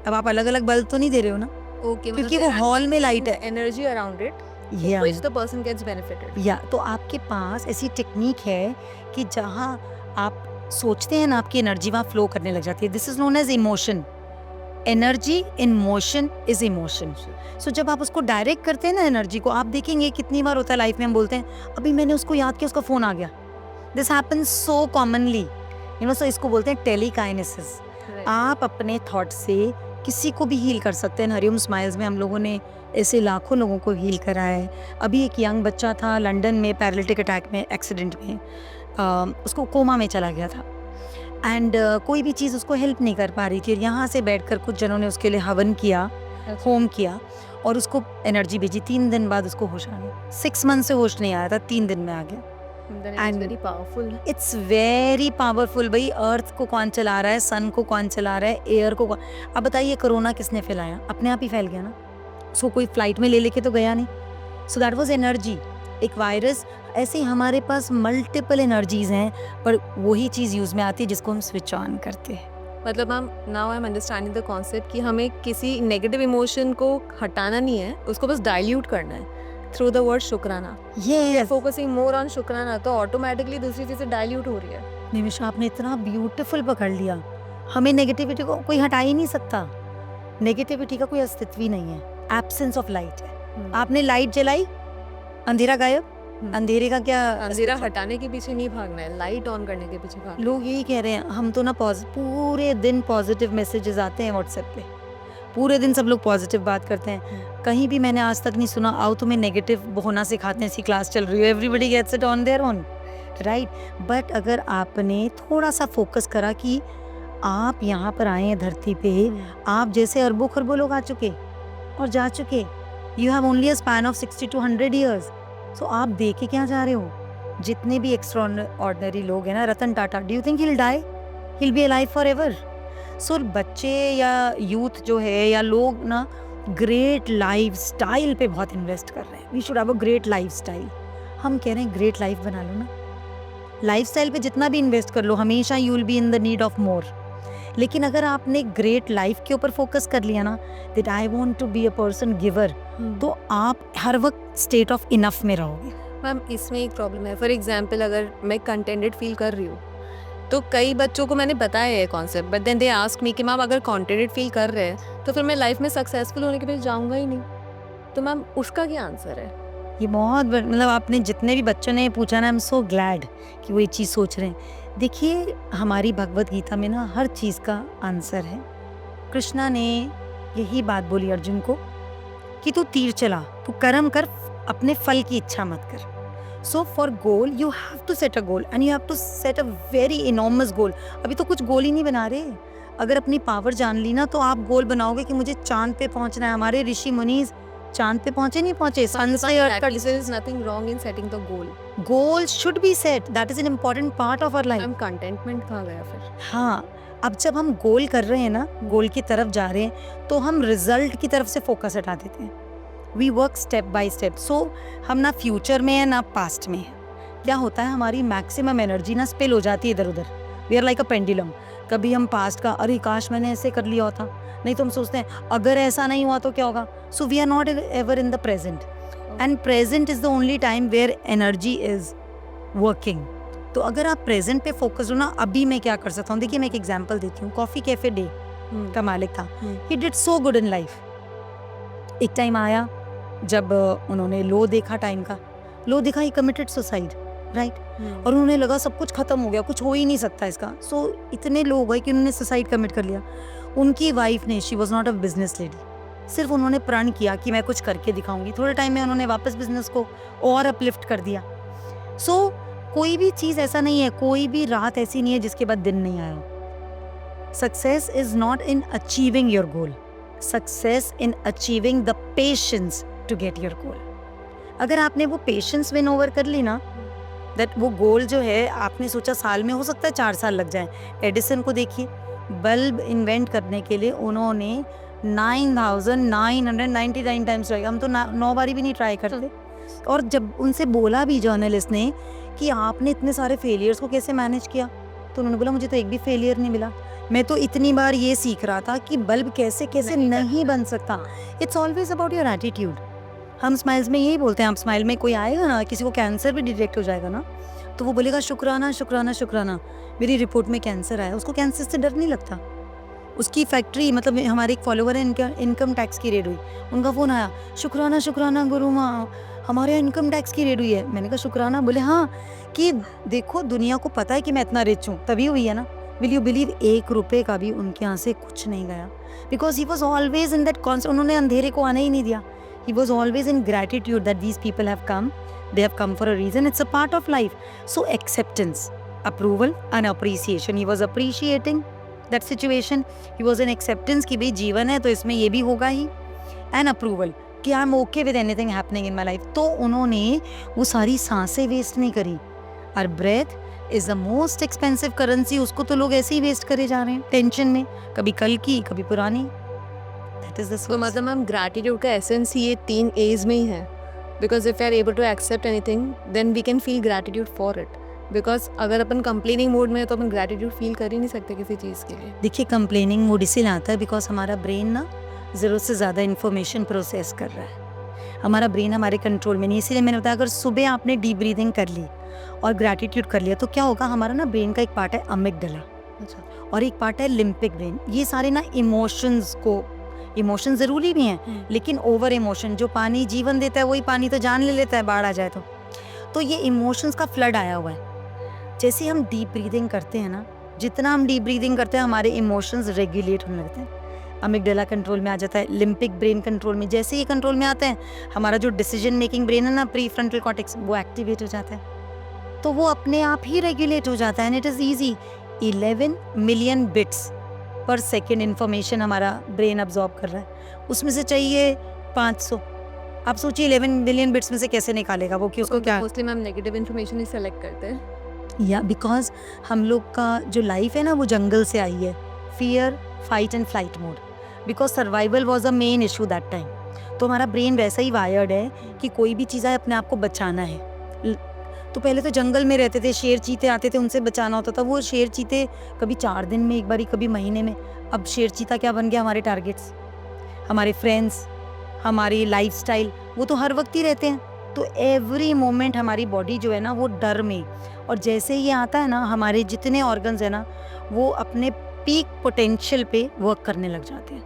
अब आप अलग अलग बल्ब तो नहीं दे रहे हो ना, Okay. क्योंकि वो हॉल में लाइट है। energy around it, या which the person gets benefited. या तो आपके पास ऐसी टेक्निक है कि जहाँ आप सोचते हैं ना, आपकी एनर्जी वहाँ फ्लो करने लग जाती है। This is known as emotion. Energy in motion is emotion. So जब आप उसको डायरेक्ट करते हैं ना एनर्जी को, आप देखेंगे कितनी बार होता है लाइफ में, हम बोलते हैं अभी मैंने उसको याद किया, उसका फोन आ गया। दिस हैपन्स सो कॉमनली, सो इसको बोलते हैं टेलीकाइनेसिस। Right. आप अपने थॉट से किसी को भी हील कर सकते हैं। हरिओम स्माइल्स में हम लोगों ने ऐसे लाखों लोगों को हील करा है। अभी एक यंग बच्चा था लंदन में, पैरालिटिक अटैक में, एक्सीडेंट में, उसको कोमा में चला गया था, एंड कोई भी चीज़ उसको हेल्प नहीं कर पा रही थी। यहाँ से बैठकर कुछ जनों ने उसके लिए हवन किया, होम किया, और उसको एनर्जी भेजी। 3 दिन बाद उसको होश आ गया। 6 मंथ से होश नहीं आया था, 3 दिन में आ गया। then it's And- very powerful. It's very powerful. भाई अर्थ को कौन चला रहा है, सन को कौन चला रहा है, एयर को कौन। अब बताइए कोरोना किसने फैलाया? अपने आप ही फैल गया ना। सो कोई फ्लाइट में ले लेके तो गया नहीं। सो दैट वाज एनर्जी, एक वायरस। ऐसे ही हमारे पास मल्टीपल एनर्जीज हैं, पर वही चीज़ यूज़ में आती है जिसको हम स्विच ऑन करते हैं। मतलब हम now I am understanding the concept कि हमें किसी नेगेटिव इमोशन को हटाना नहीं है, उसको बस डाइल्यूट करना है थ्रू द वर्ड शुक्राना। ये फोकसिंग मोर ऑन शुक्राना तो ऑटोमेटिकली दूसरी चीजें डाइल्यूट हो रही है। निमिषा, आपने इतना ब्यूटीफुल पकड़ लिया। हमें नेगेटिविटी को कोई हटा ही नहीं सकता। नेगेटिविटी का कोई अस्तित्व ही नहीं है, एब्सेंस ऑफ लाइट है। आपने लाइट जलाई, अंधेरा गायब। अंधेरे का क्या अंधेरा हटाने के पीछे नहीं भागना है, लाइट ऑन करने के पीछे भागना लोग यही कह रहे हैं। हम तो ना पूरे दिन पॉजिटिव मैसेजेस आते हैं व्हाट्सएप पे, पूरे दिन सब लोग पॉजिटिव बात करते हैं। कहीं भी मैंने आज तक नहीं सुना आओ तुम्हें नेगेटिव होना सिखाते हैं, ऐसी क्लास चल रही है। Everybody gets it on their own, right. But अगर आपने थोड़ा सा फोकस करा कि आप यहाँ पर आए हैं धरती पे, है। आप जैसे अरबों खरबों लोग आ चुके और जा चुके। You have only a span of 60 to 100 years. So आप दे के क्या जा रहे हो? जितने भी एक्स्ट्राऑर्डिनरी लोग हैं ना, Ratan Tata, do you think he will die? He will be alive forever. So बच्चे या यूथ जो है या लोग ना ग्रेट लाइफ स्टाइल पे बहुत इन्वेस्ट कर रहे हैं। We should have a great life style. हम कह रहे हैं ग्रेट लाइफ बना लो ना। लाइफ स्टाइल पे जितना भी इन्वेस्ट कर लो, हमेशा you will be in the need of more. लेकिन अगर आपने ग्रेट लाइफ के ऊपर फोकस कर लिया ना, that I want to be a person giver, तो आप हर वक्त स्टेट ऑफ इनफ में रहोगे। मैम इसमें एक प्रॉब्लम है। फॉर एग्जाम्पल अगर मैं कंटेंटेड फील कर रही हूँ तो कई बच्चों को मैंने बताया है concept, but then they ask me कि मैम अगर कंटेंटेड फील कर रहे हैं तो फिर मैं लाइफ में सक्सेसफुल होने के लिए जाऊंगा ही नहीं। तो मैम उसका क्या आंसर है? ये बहुत मतलब आपने जितने भी बच्चों ने पूछा ना, आई एम सो ग्लैड कि वो ये चीज़ सोच रहे हैं। देखिए हमारी भगवत गीता में ना हर चीज़ का आंसर है। कृष्णा ने यही बात बोली अर्जुन को कि तू तीर चला, तू कर्म कर, अपने फल की इच्छा मत कर। So for goal you have to set a goal and you have to set a very enormous goal. अभी तो कुछ गोल ही नहीं बना रहे। अगर अपनी पावर जान ली ना तो आप गोल बनाओगे कि मुझे चांद पे पहुंचना है। हमारे ऋषि मुनीज चांद पे पहुंचे नहीं पहुंचे, सन से अर्थ का। There is nothing wrong in setting the goal. Goal should be set, that is an important part of our life. Ma'am contentment कहाँ गया फिर? हाँ, अब जब हम गोल कर रहे हैं ना, गोल की तरफ जा रहे हैं, तो हम रिजल्ट की तरफ से फोकस हटा देते हैं। We work step by step. So हम ना फ्यूचर में है ना पास्ट में है। क्या होता है, हमारी मैक्सिमम एनर्जी ना स्पिल हो जाती है इधर उधर। We are like a pendulum. कभी हम पास्ट का, अरे काश मैंने ऐसे कर लिया होता, नहीं तो हम सोचते हैं अगर ऐसा नहीं हुआ तो क्या होगा। So we are not ever in the present, and present is the only time where energy is working. तो अगर आप प्रेजेंट पे फोकस हो ना, अभी मैं क्या कर सकता हूँ, देखिए मैं एक एग्जांपल देती हूँ। कॉफी कैफे डे का मालिक था, he did so good in life. एक टाइम आया जब उन्होंने लो देखा, टाइम का लो देखा, ही कमिटेड सुसाइड, राइट। और उन्हें लगा सब कुछ खत्म हो गया, कुछ हो ही नहीं सकता इसका। सो इतने लो हो गए कि उन्होंने सुसाइड कमिट कर लिया। उनकी वाइफ ने, she was not a business lady, सिर्फ उन्होंने प्रण किया कि मैं कुछ करके दिखाऊंगी। थोड़े टाइम में उन्होंने वापस बिजनेस को और अपलिफ्ट कर दिया। सो कोई भी चीज़ ऐसा नहीं है, कोई भी रात ऐसी नहीं है जिसके बाद दिन नहीं आया। Success is not in achieving your goal, success in achieving the patience to get your goal. अगर आपने वो पेशेंस विन ओवर कर ली ना, दैट वो गोल जो है आपने सोचा साल में, हो सकता है 4 साल लग जाए। एडिसन को देखिए, बल्ब इन्वेंट करने के लिए उन्होंने 9,999 टाइम्स ट्राई। हम तो 9 बारी भी नहीं ट्राई करते। और जब उनसे बोला भी जर्नलिस्ट ने कि आपने इतने सारे फेलियर्स को कैसे मैनेज किया, तो उन्होंने बोला मुझे तो एक भी फेलियर नहीं मिला। मैं तो इतनी बार ये सीख रहा था कि बल्ब कैसे कैसे नहीं बन सकता। It's always about your attitude. हम स्माइल्स में यही बोलते हैं, हम स्माइल में कोई आएगा ना, किसी को कैंसर भी डिटेक्ट हो जाएगा ना, तो वो बोलेगा शुक्राना शुक्राना शुक्राना, मेरी रिपोर्ट में कैंसर आया। उसको कैंसर से डर नहीं लगता। उसकी फैक्ट्री, मतलब हमारे एक फॉलोवर है, इनकम टैक्स की रेड हुई, उनका फ़ोन आया, शुक्राना शुक्राना गुरु माँ, हमारे यहाँ इनकम टैक्स की रेड हुई है। मैंने कहा शुक्राना? बोले हाँ, कि देखो दुनिया को पता है कि मैं इतना रिच हूँ, तभी हुई है ना। विल यू बिलीव 1 रुपये का भी उनके यहाँ से कुछ नहीं गया, because he was always in that concept. उन्होंने अंधेरे को आने ही नहीं दिया। He was always in gratitude that these people have come. They have come for a reason. It's a part of life. So acceptance, approval and appreciation. He was appreciating that situation. He was in acceptance कि भाई जीवन है तो इसमें ये भी होगा ही, and approval कि I'm okay with anything happening in my life. तो उन्होंने वो सारी सांसें वेस्ट नहीं करी। और breath is the most expensive currency, उसको तो लोग ऐसे ही वेस्ट करे जा रहे हैं टेंशन में, कभी कल की कभी पुरानी। दैट इज द तो मतलब मैम ग्रैटिट्यूड का एसेंस ही ये 3 A's में ही है, because if you are able to accept anything then we can feel gratitude for it. Because अगर अपन कंप्लेनिंग मूड में है तो अपन ग्रैटिट्यूड फील कर ही नहीं सकते किसी चीज़ के लिए। देखिए कंप्लेनिंग मूड इसीलिए आता है बिकॉज हमारा ब्रेन ना ज़रूरत से ज़्यादा इन्फॉर्मेशन प्रोसेस कर रहा है, हमारा ब्रेन हमारे कंट्रोल में नहीं। इसीलिए मैंने बताया अगर सुबह आपने डीप ब्रीदिंग कर ली और ग्रैटिट्यूड कर लिया तो क्या होगा, हमारा ना ब्रेन का एक पार्ट है अमिगडाला अच्छा। और एक पार्ट है लिम्पिक ब्रेन। ये सारे ना इमोशन ज़रूरी भी हैं लेकिन ओवर इमोशन, जो पानी जीवन देता है वही पानी तो जान ले लेता है बाढ़ आ जाए तो ये इमोशंस का फ्लड आया हुआ है। जैसे हम डीप ब्रीदिंग करते हैं ना, जितना हम डीप ब्रीदिंग करते हैं हमारे इमोशंस रेगुलेट होने लगते हैं, अमिगडाला कंट्रोल में आ जाता है, लिम्पिक ब्रेन कंट्रोल में। जैसे ये कंट्रोल में आते हैं हमारा जो डिसीजन मेकिंग ब्रेन है ना, प्री फ्रंटल कॉर्टेक्स, वो एक्टिवेट हो जाता है, तो वो अपने आप ही रेगुलेट हो जाता है and it is easy. 11 million bits पर सेकेंड इन्फॉर्मेशन हमारा ब्रेन अब्जॉर्ब कर रहा है, उसमें से चाहिए 500। आप सोचिए 11 मिलियन बिट्स में से कैसे निकालेगा वो, कि उसको क्या मोस्टली मैम नेगेटिव इन्फॉर्मेशन ही सेलेक्ट करते हैं। या बिकॉज हम लोग का जो लाइफ है ना वो जंगल से आई है, fear fight and flight mode, because survival was a main issue that time. तो हमारा ब्रेन वैसा ही वायर्ड है कि कोई भी चीज़ है अपने आप को बचाना है। तो पहले तो जंगल में रहते थे, शेर चीते आते थे उनसे बचाना होता था, वो शेर चीते कभी 4 दिन में एक बारी, कभी महीने में। अब शेर चीता क्या बन गया, हमारे टारगेट्स, हमारे फ्रेंड्स, हमारी लाइफस्टाइल, वो तो हर वक्त ही रहते हैं। तो एवरी मोमेंट हमारी बॉडी जो है ना वो डर में, और जैसे ही ये आता है ना हमारे जितने ऑर्गन्स है ना वो अपने पीक पोटेंशियल पे वर्क करने लग जाते हैं।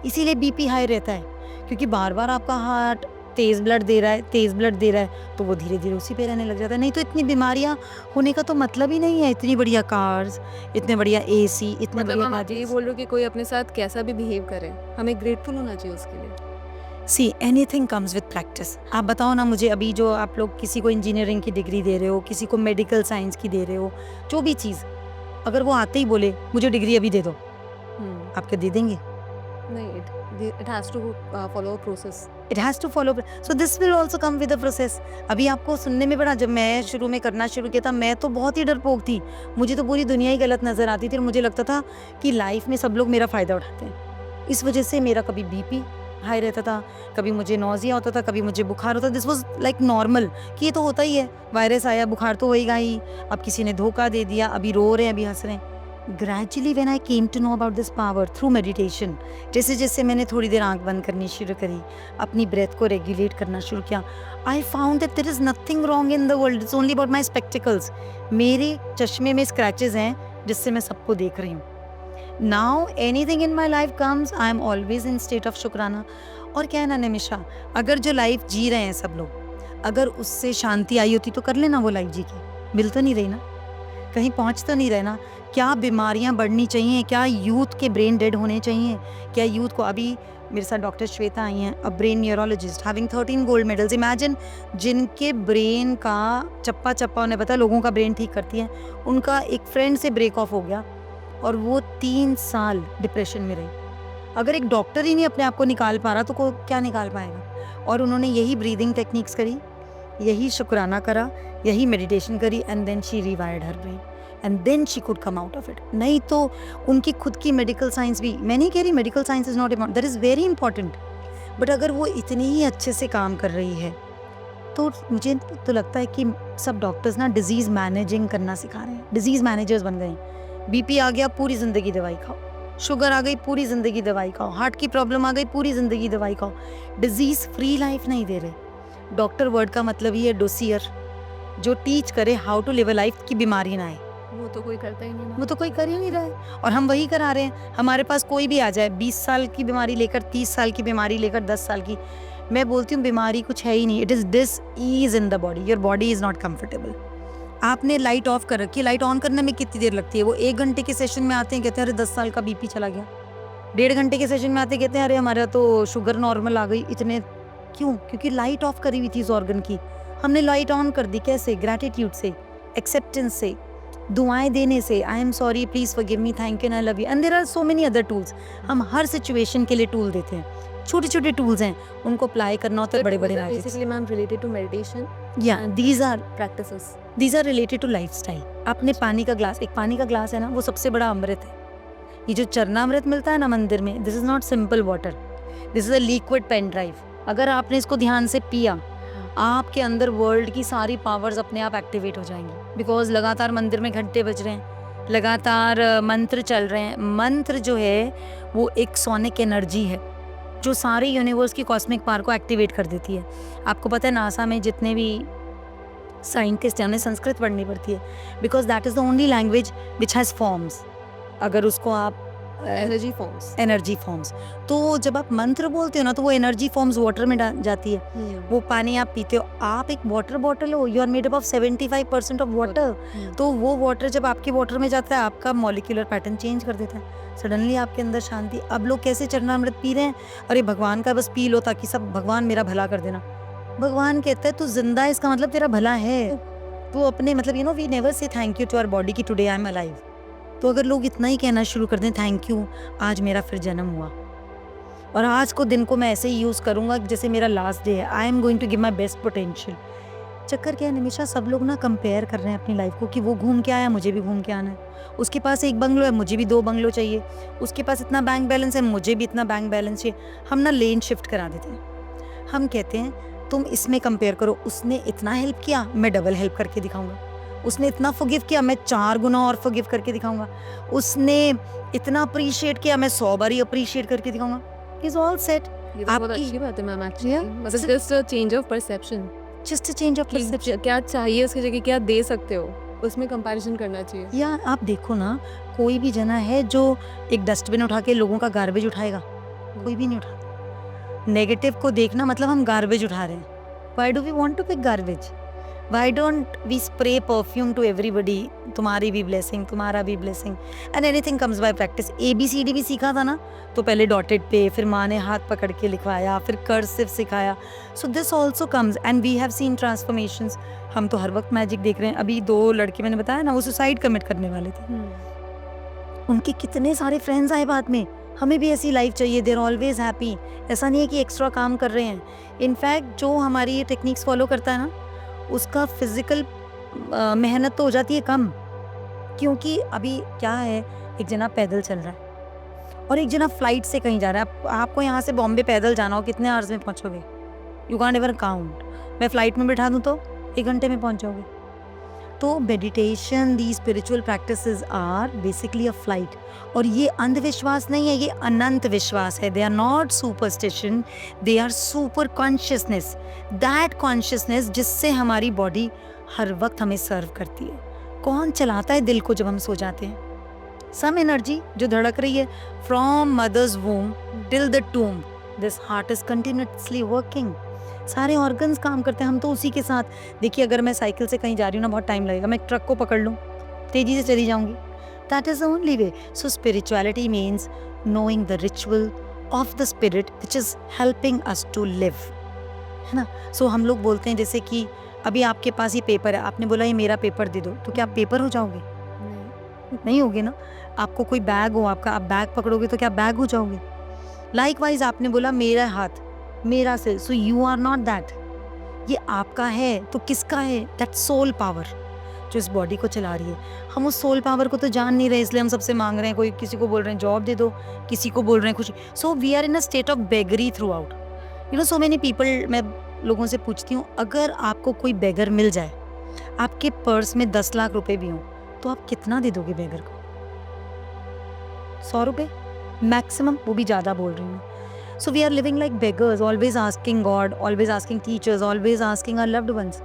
इसीलिए बीपी हाई रहता है, क्योंकि बार बार आपका हार्ट तेज़ ब्लड दे रहा है तो वो धीरे धीरे उसी पे रहने लग जाता है। नहीं तो इतनी बीमारियां होने का तो मतलब ही नहीं है। इतनी बढ़िया कार्स, इतने बढ़िया एसी, इतने मतलब बढ़िया हम ये बोल रहे हो कि कोई अपने साथ कैसा भी बिहेव करे, हमें ग्रेटफुल होना चाहिए उसके लिए। See anything comes with practice. आप बताओ ना मुझे, अभी जो आप लोग किसी को इंजीनियरिंग की डिग्री दे रहे हो, किसी को मेडिकल साइंस की दे रहे हो, जो भी चीज़, अगर वो आते ही बोले मुझे डिग्री अभी दे दो, आप क्या दे देंगे? नहीं, it has to follow a process. It has to follow. So this will also come with a process. अभी आपको सुनने में बड़ा, जब मैं शुरू में करना शुरू किया था मैं तो बहुत ही डरपोक थी, मुझे तो पूरी दुनिया ही गलत नज़र आती थी और मुझे लगता था कि लाइफ में सब लोग मेरा फ़ायदा उठाते हैं। इस वजह से मेरा कभी बीपी हाई रहता था, कभी मुझे नौजिया होता था, कभी मुझे बुखार होता था। दिस वॉज लाइक नॉर्मल कि ये तो होता ही है, वायरस आया बुखार तो होएगा ही, अब किसी ने धोखा दे दिया, अभी रो रहे हैं अभी हंस रहे हैं। Gradually when I came to know about this power through meditation, जैसे जैसे मैंने थोड़ी देर आंख बंद करनी शुरू करी, अपनी ब्रेथ को रेगुलेट करना शुरू किया, I found that there is nothing wrong in the world, it's only about my spectacles. मेरे चश्मे में स्क्रैचेस हैं जिससे मैं सबको देख रही हूँ। Now anything in my life comes, I am always in state of शुक्राना। और क्या है ना निमिषा, अगर जो लाइफ जी रहे हैं सब लोग, अगर उससे शांति आई होती तो कर लेना वो लाइफ जी की, मिल तो नहीं रही ना, कहीं पहुंच तो नहीं रहे ना। क्या बीमारियां बढ़नी चाहिए, क्या यूथ के ब्रेन डेड होने चाहिए, क्या यूथ को, अभी मेरे साथ डॉक्टर श्वेता आई हैं, a brain neurologist having 13 gold medals, imagine, जिनके ब्रेन का चप्पा चप्पा उन्हें पता, लोगों का ब्रेन ठीक करती है, उनका एक फ्रेंड से ब्रेक ऑफ हो गया और वो 3 साल डिप्रेशन में रही। अगर एक डॉक्टर ही नहीं अपने आप को निकाल पा रहा तो को क्या निकाल पाएगा। और उन्होंने यही ब्रीदिंग टेक्निक्स करी, यही शुक्राना करा, यही मेडिटेशन करी, and then she rewired her brain and then she could come out of it. नहीं तो उनकी खुद की मेडिकल साइंस भी, मैं नहीं कह रही medical science is not important, that is very important, but अगर वो इतनी ही अच्छे से काम कर रही है तो मुझे तो लगता है कि सब डॉक्टर्स ना डिजीज़ मैनेजिंग करना सिखा रहे हैं, डिजीज़ मैनेजर्स बन गए हैं। बीपी आ गया, पूरी ज़िंदगी दवाई खाओ, शुगर आ गई, पूरी ज़िंदगी दवाई खाओ, हार्ट की प्रॉब्लम आ गई, पूरी ज़िंदगी दवाई खाओ। डिजीज़ फ्री लाइफ नहीं दे रहे। डॉक्टर वर्ड का मतलब ही है डोसियर, जो टीच करे how to live a life, की बीमारी ना आए। वो तो कोई करता ही नहीं ना। वो तो कोई कर ही नहीं रहा है और हम वही करा रहे हैं। हमारे पास कोई भी आ जाए 20 साल की बीमारी लेकर, 30 साल की बीमारी लेकर, 10 साल की, मैं बोलती हूँ बीमारी कुछ है ही नहीं, it is dis ease in the body, your body is not comfortable. आपने लाइट ऑफ कर रखी है, लाइट ऑन करने में कितनी देर लगती है? वो 1 घंटे के सेशन में आते हैं, कहते हैं अरे 10 साल का बीपी चला गया। 1.5 घंटे के सेशन में आते कहते हैं अरे हमारा तो शुगर नॉर्मल आ गई। इतने क्यों? क्योंकि लाइट ऑफ करी हुई थी इस ऑर्गन की, हमने लाइट ऑन कर दी। कैसे? ग्रैटिट्यूड से, एक्सेप्टेंस से, दुआएं देने से, I am sorry, please forgive me, thank you, I love you, and there are so many other tools. हम हर सिचुएशन के लिए टूल देते हैं। छोटे छोटे टूल्स हैं, उनको अप्लाई करना होता है बड़े बड़े magics. Basically ma'am related to meditation या practices. These are related to lifestyle. आपने पानी का ग्लास, एक पानी का ग्लास है ना, वो सबसे बड़ा अमृत है। ये जो चरणामृत मिलता है ना मंदिर में, this is not simple water, this is a liquid pen drive. अगर आपने इसको ध्यान से पिया, आपके अंदर वर्ल्ड की सारी पावर्स अपने आप एक्टिवेट हो जाएंगी। बिकॉज लगातार मंदिर में घंटे बज रहे हैं, लगातार मंत्र चल रहे हैं। मंत्र जो है वो एक सोनिक एनर्जी है जो सारे यूनिवर्स की कॉस्मिक पावर को एक्टिवेट कर देती है। आपको पता है नासा में जितने भी साइंटिस्ट हैं उन्हें संस्कृत पढ़नी पड़ती है, because that is the only language which has forms. अगर उसको आप एनर्जी फॉर्म्स, तो जब आप मंत्र बोलते हो ना, तो वो एनर्जी फॉर्म्स वाटर में जाती है। वो पानी आप पीते हो, आप एक वाटर बॉटल हो, you are made up of 75% of water. तो वो वाटर जब आपके वाटर में जाता है, आपका मॉलिक्यूलर पैटर्न चेंज कर देता है। सडनली आपके अंदर शांति। अब लोग कैसे चरणामृत पी रहे हैं, अरे भगवान का बस पी लो ताकि सब भगवान मेरा भला कर देना। भगवान कहता है तू जिंदा है, इसका मतलब तेरा भला है। तो अपने मतलब you know we never say thank you to our body कि टुडे आई एम अलाइव। तो अगर लोग इतना ही कहना शुरू कर दें, थैंक यू, आज मेरा फिर जन्म हुआ और आज को दिन को मैं ऐसे ही यूज़ करूँगा जैसे मेरा लास्ट डे है, I am going to give my best potential. चक्कर क्या है निमिषा, सब लोग ना कंपेयर कर रहे हैं अपनी लाइफ को कि वो घूम के आया, मुझे भी घूम के आना है। उसके पास एक बंगलो है, मुझे भी 2 बंगलो चाहिए। उसके पास इतना बैंक बैलेंस है, मुझे भी इतना बैंक बैलेंस चाहिए। हम ना लेन शिफ्ट करा देते हैं। हम कहते हैं तुम इसमें कंपेयर करो, उसने इतना हेल्प किया, मैं डबल हेल्प करके दिखाऊंगा। उसने इतना फॉरगिव किया, मैं 4 गुना और फॉरगिव करके दिखाऊंगा। उसने इतना अप्रिशिएट किया, मैं 100 बार ही अप्रिशिएट करके दिखाऊंगा। Is all set. ये बहुत अच्छी बात है मैम एक्चुअली, मतलब just a change of perception, just a change of perception. क्या चाहिए उसकी जगह क्या दे सकते हो, उसमें कंपैरिजन करना चाहिए। या आप देखो ना, कोई भी जना है जो एक डस्टबिन उठा के लोगों का गार्बेज उठाएगा, कोई भी नहीं उठाता। नेगेटिव को देखना मतलब हम गार्बेज उठा रहे हैं। Why do we want to pick garbage? Why don't we spray perfume to everybody, तुम्हारी भी ब्लेसिंग, तुम्हारा भी blessing, and anything comes by practice. ABCD भी सीखा था ना, तो पहले डॉटेड पे, फिर माँ ने हाथ पकड़ के लिखवाया, फिर कर्सिव सिखाया। So this also comes and we have seen transformations. हम तो हर वक्त मैजिक देख रहे हैं। अभी 2 लड़के मैंने बताया ना, वो सुसाइड कमिट करने वाले थे। उनके कितने सारे फ्रेंड्स आए बाद में, हमें भी ऐसी लाइफ चाहिए, देर ऑलवेज हैप्पी। ऐसा नहीं है कि एक्स्ट्रा काम कर रहे हैं। इनफैक्ट जो हमारी ये टेक्निक्स फॉलो करता है ना, उसका फिजिकल मेहनत तो हो जाती है कम, क्योंकि अभी क्या है, एक जना पैदल चल रहा है और एक जना फ्लाइट से कहीं जा रहा है। आपको यहाँ से बॉम्बे पैदल जाना हो, कितने आवर्स में पहुँचोगे? You can't ever count. मैं फ्लाइट में बिठा दूँ तो 1 घंटे में पहुँच जाओगे। तो meditation, the spiritual practices are basically a flight. और ये अंधविश्वास नहीं है, ये अनंत विश्वास है। They are not superstition, they are super consciousness. That consciousness जिससे हमारी बॉडी हर वक्त हमें सर्व करती है। कौन चलाता है दिल को जब हम सो जाते हैं? सम एनर्जी जो धड़क रही है from mother's womb till the tomb, this heart is continuously working. सारे ऑर्गन्स काम करते हैं, हम तो उसी के साथ। देखिए, अगर मैं साइकिल से कहीं जा रही हूँ ना, बहुत टाइम लगेगा, मैं ट्रक को पकड़ लूँ, तेजी से चली जाऊंगी। That is the only way. So spirituality means knowing the ritual of the spirit which is helping us to live, है ना। सो हम लोग बोलते हैं जैसे कि अभी आपके पास ये पेपर है, आपने बोला ये मेरा पेपर दे दो, तो क्या आप पेपर हो जाओगे? नहीं होगे ना। आपको कोई बैग हो आपका, आप बैग पकड़ोगे तो क्या बैग हो जाओगे? लाइकवाइज आपने बोला मेरा हाथ, मेरा सिर, so you are not that. ये आपका है तो किसका है? दैट सोल पावर जो इस बॉडी को चला रही है। हम उस सोल पावर को तो जान नहीं रहे, इसलिए हम सबसे मांग रहे हैं। कोई किसी को बोल रहे हैं जॉब दे दो, किसी को बोल रहे हैं कुछ। So we are in a state of beggary throughout, you know. So many people, मैं लोगों से पूछती हूँ, अगर आपको कोई बेगर मिल जाए, आपके पर्स में 10 लाख रुपए भी हों, तो आप कितना दे दोगे बेगर को? 100 रुपए मैक्सिमम, वो भी ज़्यादा बोल रही हूँ। So we are living like beggars, always asking God, always asking teachers, always asking our loved ones.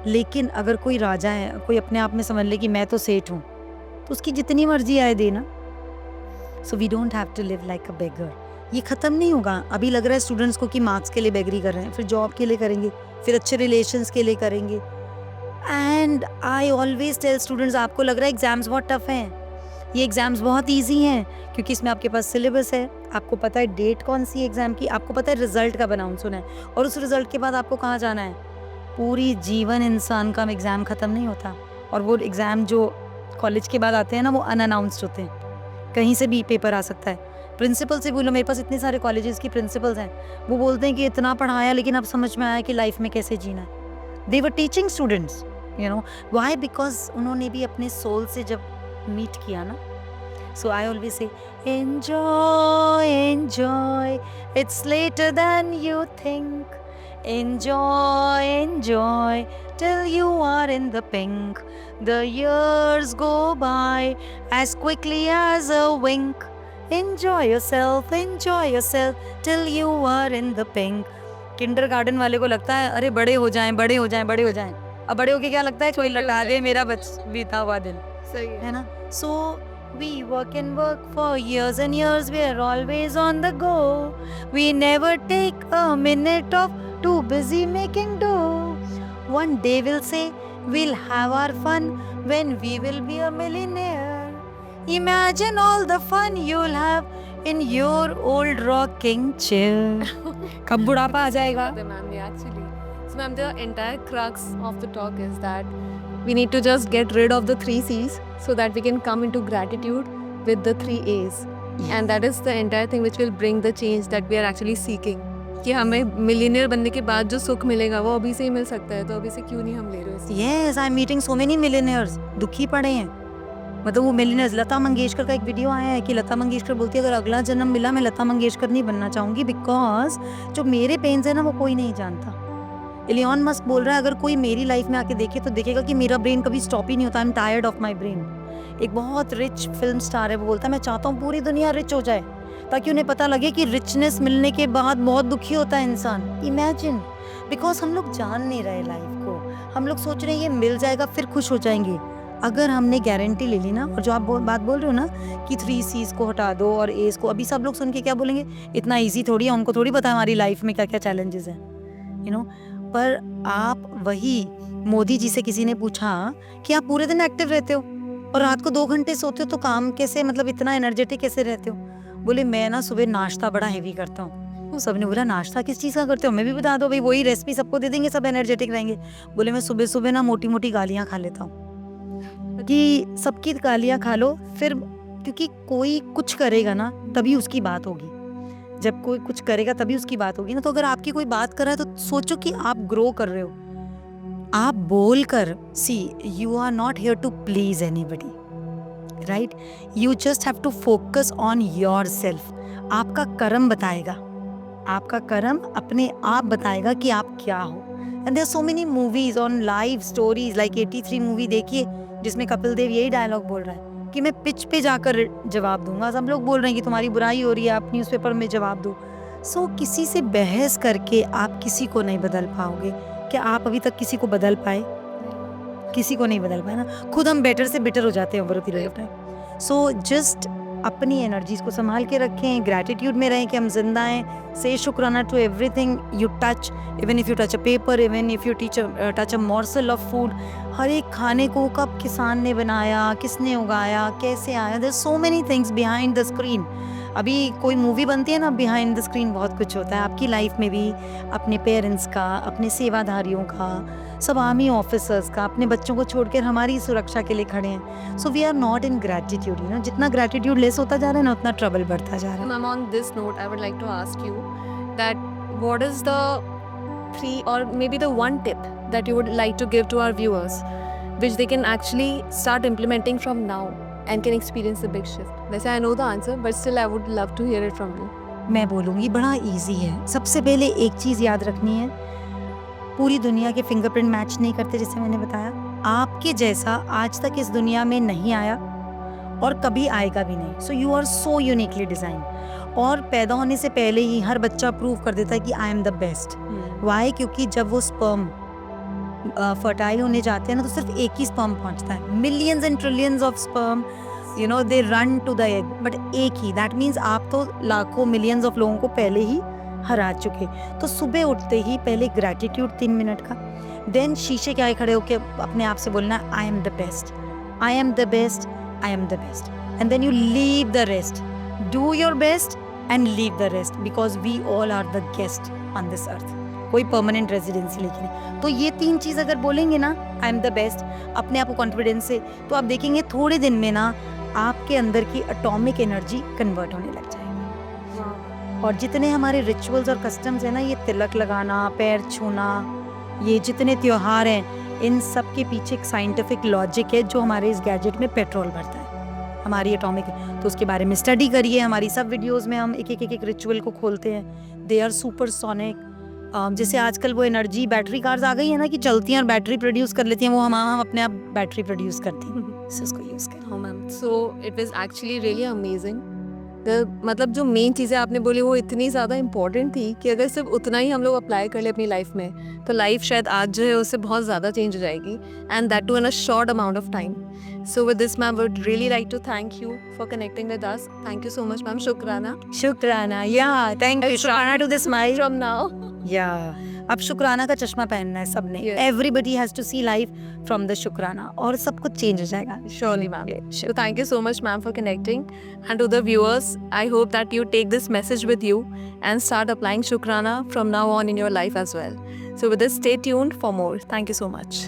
लेकिन अगर कोई राजा है, कोई अपने आप में समझ ले कि मैं तो सेठ हूँ, तो उसकी जितनी मर्जी आए देना। So we don't have to live like a beggar. ये ख़त्म नहीं होगा। अभी लग रहा है स्टूडेंट्स को कि मार्क्स के लिए बेगरी कर रहे हैं, फिर जॉब के लिए करेंगे, फिर अच्छे रिलेशंस के लिए करेंगे। And I always tell students, आपको लग रहा है एग्जाम्स बहुत टफ हैं, ये एग्जाम्स बहुत इजी हैं, क्योंकि इसमें आपके पास सिलेबस है, आपको पता है डेट कौन सी एग्जाम की, आपको पता है रिजल्ट कब अनाउंस होना है, और उस रिजल्ट के बाद आपको कहाँ जाना है। पूरी जीवन इंसान का एग्ज़ाम ख़त्म नहीं होता। और वो एग्ज़ाम जो कॉलेज के बाद आते हैं ना, वो अनअनाउंस्ड होते हैं, कहीं से भी पेपर आ सकता है। प्रिंसिपल से बोलो, मेरे पास इतने सारे कॉलेजेस की प्रिंसिपल्स हैं, वो बोलते हैं कि इतना पढ़ाया लेकिन अब समझ में आया कि लाइफ में कैसे जीना है। They were teaching students, you know why, because उन्होंने भी अपने सोल से जब मीट किया ना। So I always say enjoy, enjoy, it's later than you think. Enjoy, enjoy, till you are in the pink. The years go by as quickly as a wink. Enjoy yourself, till you are in the pink. Kindergarten वाले को लगता है अरे बड़े हो जाएं, बड़े हो जाएं, बड़े हो जाएं। अब बड़े होके क्या लगता है, कोई लटा दे मेरा बीता हुआ दिन, सही है ना। So we work and work for years and years, we are always on the go, we never take a minute off, too busy making dough. One day we'll say we'll have our fun when we will be a millionaire. Imagine all the fun you'll have in your old rocking chair. कब बुढ़ापा आ जाएगा। ma'am, yeah, actually. So ma'am, the entire crux of the talk is that we need to just get rid of the 3 C's so that we can come into gratitude with the 3 A's. And that is the entire thing which will bring the change that we are actually seeking. कि हमें millionaire बनने के बाद जो सुख मिलेगा वो अभी से ही मिल सकता है, तो अभी से क्यों नहीं हम ले रहे हैं। Yes, I'm meeting so many millionaires. दुखी पड़े हैं, मतलब वो मिलियनर्स। लता मंगेशकर का एक वीडियो आया है कि लता मंगेशकर बोलती है अगर अगला जन्म मिला मैं लता मंगेशकर नहीं बनना चाहूँगी, बिकॉज जो मेरे पेन्स है ना वो कोई नहीं जानता। एलियन मस्क बोल रहा है अगर कोई मेरी लाइफ में आके देखे तो देखेगा कि मेरा ब्रेन कभी स्टॉप ही नहीं होता, I am tired of my brain. एक बहुत रिच फिल्म स्टार है, वो बोलता है मैं चाहता हूँ पूरी दुनिया रिच हो जाए ताकि उन्हें पता लगे कि रिचनेस मिलने के बाद बहुत दुखी होता है इंसान। इमेजिन, बिकॉज हम लोग जान नहीं रहे लाइफ को, हम लोग सोच रहे हैं ये मिल जाएगा फिर खुश हो जाएंगे। अगर हमने गारंटी ले ली ना, और जो आप बात बोल रहे हो ना कि 3 C's को हटा दो और A's को, अभी सब लोग सुन के क्या बोलेंगे, इतना ईजी थोड़ी है, उनको थोड़ी पता है हमारी लाइफ में क्या क्या चैलेंजेस हैं, यू नो। पर आप वही मोदी जी से किसी ने पूछा कि आप पूरे दिन एक्टिव रहते हो और रात को 2 घंटे सोते हो तो काम कैसे, मतलब इतना एनर्जेटिक कैसे रहते हो। बोले मैं ना सुबह नाश्ता बड़ा हेवी करता हूँ। सबने बोला नाश्ता किस चीज़ का करते हो, मैं भी बता दो भाई, वही रेसिपी सबको दे देंगे, सब एनर्जेटिक रहेंगे। बोले मैं सुबह सुबह ना मोटी मोटी गालियाँ खा लेता हूँ कि सबकी गालियाँ खा लो, फिर क्योंकि कोई कुछ करेगा ना तभी उसकी बात होगी, जब कोई कुछ करेगा तभी उसकी बात होगी ना। तो अगर आपकी कोई बात कर रहा है तो सोचो कि आप ग्रो कर रहे हो, आप बोल कर, see you are not here to please anybody, right, you just have to focus on yourself. आपका कर्म बताएगा, आपका कर्म अपने आप बताएगा कि आप क्या हो। And there are so many movies on live stories, like 83 movie देखिए जिसमें कपिल देव यही डायलॉग बोल रहा है कि मैं पिच पे जाकर जवाब दूंगा। सब लोग बोल रहे हैं कि तुम्हारी बुराई हो रही है, आप न्यूज़पेपर में जवाब दो। सो किसी से बहस करके आप किसी को नहीं बदल पाओगे। क्या आप अभी तक किसी को बदल पाए? किसी को नहीं बदल पाए ना, खुद हम बेटर से बेटर हो जाते हैं over a period of time. So just अपनी एनर्जीज को संभाल के रखें, ग्रैटिट्यूड में रहें कि हम जिंदा हैं, से शुक्राना to everything you touch, even if you touch a paper, even if you touch a morsel of food. हर एक खाने को कब किसान ने बनाया, किसने उगाया, कैसे आया, there so many things behind the screen. अभी कोई मूवी बनती है ना, बिहाइंड द स्क्रीन बहुत कुछ होता है आपकी लाइफ में भी, अपने पेरेंट्स का, अपने सेवाधारियों का, सब आर्मी ऑफिसर्स का, अपने बच्चों को छोड़कर हमारी सुरक्षा के लिए खड़े हैं। So we are not in gratitude, you know, जितना ग्रैटिट्यूड लेस होता जा रहा है ना उतना ट्रबल बढ़ता जा रहा है। Ma'am, on this note, I would like to ask you that what is the 3 or maybe the 1 tip that you would like to give to our viewers, which they can actually start implementing from now and can experience a big shift? वैसे I know the answer, but still I would love to hear it from you. मैं बोलूँगी बड़ा easy है। सबसे पहले एक चीज़ याद रखनी है, पूरी दुनिया के फिंगरप्रिंट मैच नहीं करते, जैसे मैंने बताया। आपके जैसा आज तक इस दुनिया में नहीं आया और कभी आएगा भी नहीं। So you are so uniquely design. और पैदा होने से पहले ही हर बच्चा प्रूव कर देता है कि I am the best. Why? क्योंकि जब वो स्पर्म फर्टाइल होने जाते हैं ना तो सिर्फ एक ही स्पर्म पहुंचता है। Millions and trillions of sperm, you know, they run to the egg, but एक ही। दैट मीन्स आप तो लाखों मिलियंस ऑफ लोगों को पहले ही हरा चुके। तो सुबह उठते ही पहले ग्रैटिट्यूड 3 मिनट का, देन शीशे के आगे खड़े होकर अपने आप से बोलना I am the best, I am the best, I am the best, and then you leave the rest. Do your best and leave the rest, because we all are the guest on this earth. कोई permanent residency लेके नहीं। तो ये 3 चीज़ अगर बोलेंगे ना, आई am the best, अपने आप को कॉन्फिडेंस से, तो आप देखेंगे थोड़े दिन में ना आपके अंदर की एटॉमिक एनर्जी कन्वर्ट होने लग जाएगी। और जितने हमारे रिचुअल्स और कस्टम्स हैं ना, ये तिलक लगाना, पैर छूना, ये जितने त्योहार हैं, इन सब के पीछे एक साइंटिफिक लॉजिक है जो हमारे इस गैजेट में पेट्रोल भरता है, हमारी एटॉमिक। तो उसके बारे में स्टडी करिए, हमारी सब वीडियोस में हम एक रिचुअल को खोलते हैं। They are supersonic. जैसे आजकल वो एनर्जी बैटरी कार्स आ गई है ना, कि चलती हैं और बैटरी प्रोड्यूस कर लेती हैं, वो हम अपने आप बैटरी प्रोड्यूस करती हैं। इससे उसको यूज़ करें। हाँ ma'am, so it was actually really amazing. मतलब जो मेन चीज़ें आपने बोली वो इतनी ज़्यादा इम्पोर्टेंट थी कि अगर सिर्फ उतना ही हम लोग अप्लाई कर ले अपनी लाइफ में, तो लाइफ शायद आज जो है उससे बहुत ज़्यादा चेंज हो जाएगी, and that too in a short amount of time. So with this ma'am would really like to thank you for connecting with us. Thank you so much ma'am, शुक्राना। शुक्राना, या थैंक यू, शुक्राना to the smile. From now या अब शुक्राना का चश्मा पहनना है सबने। Yes. Everybody has to see life from the शुक्राना, और सब कुछ चेंज हो जाएगा। surely ma'am. So thank you so much ma'am for connecting, and to the viewers, I hope that you take this message with you and start applying Shukrana from now on in your life as well. So with this, stay tuned for more. Thank you so much.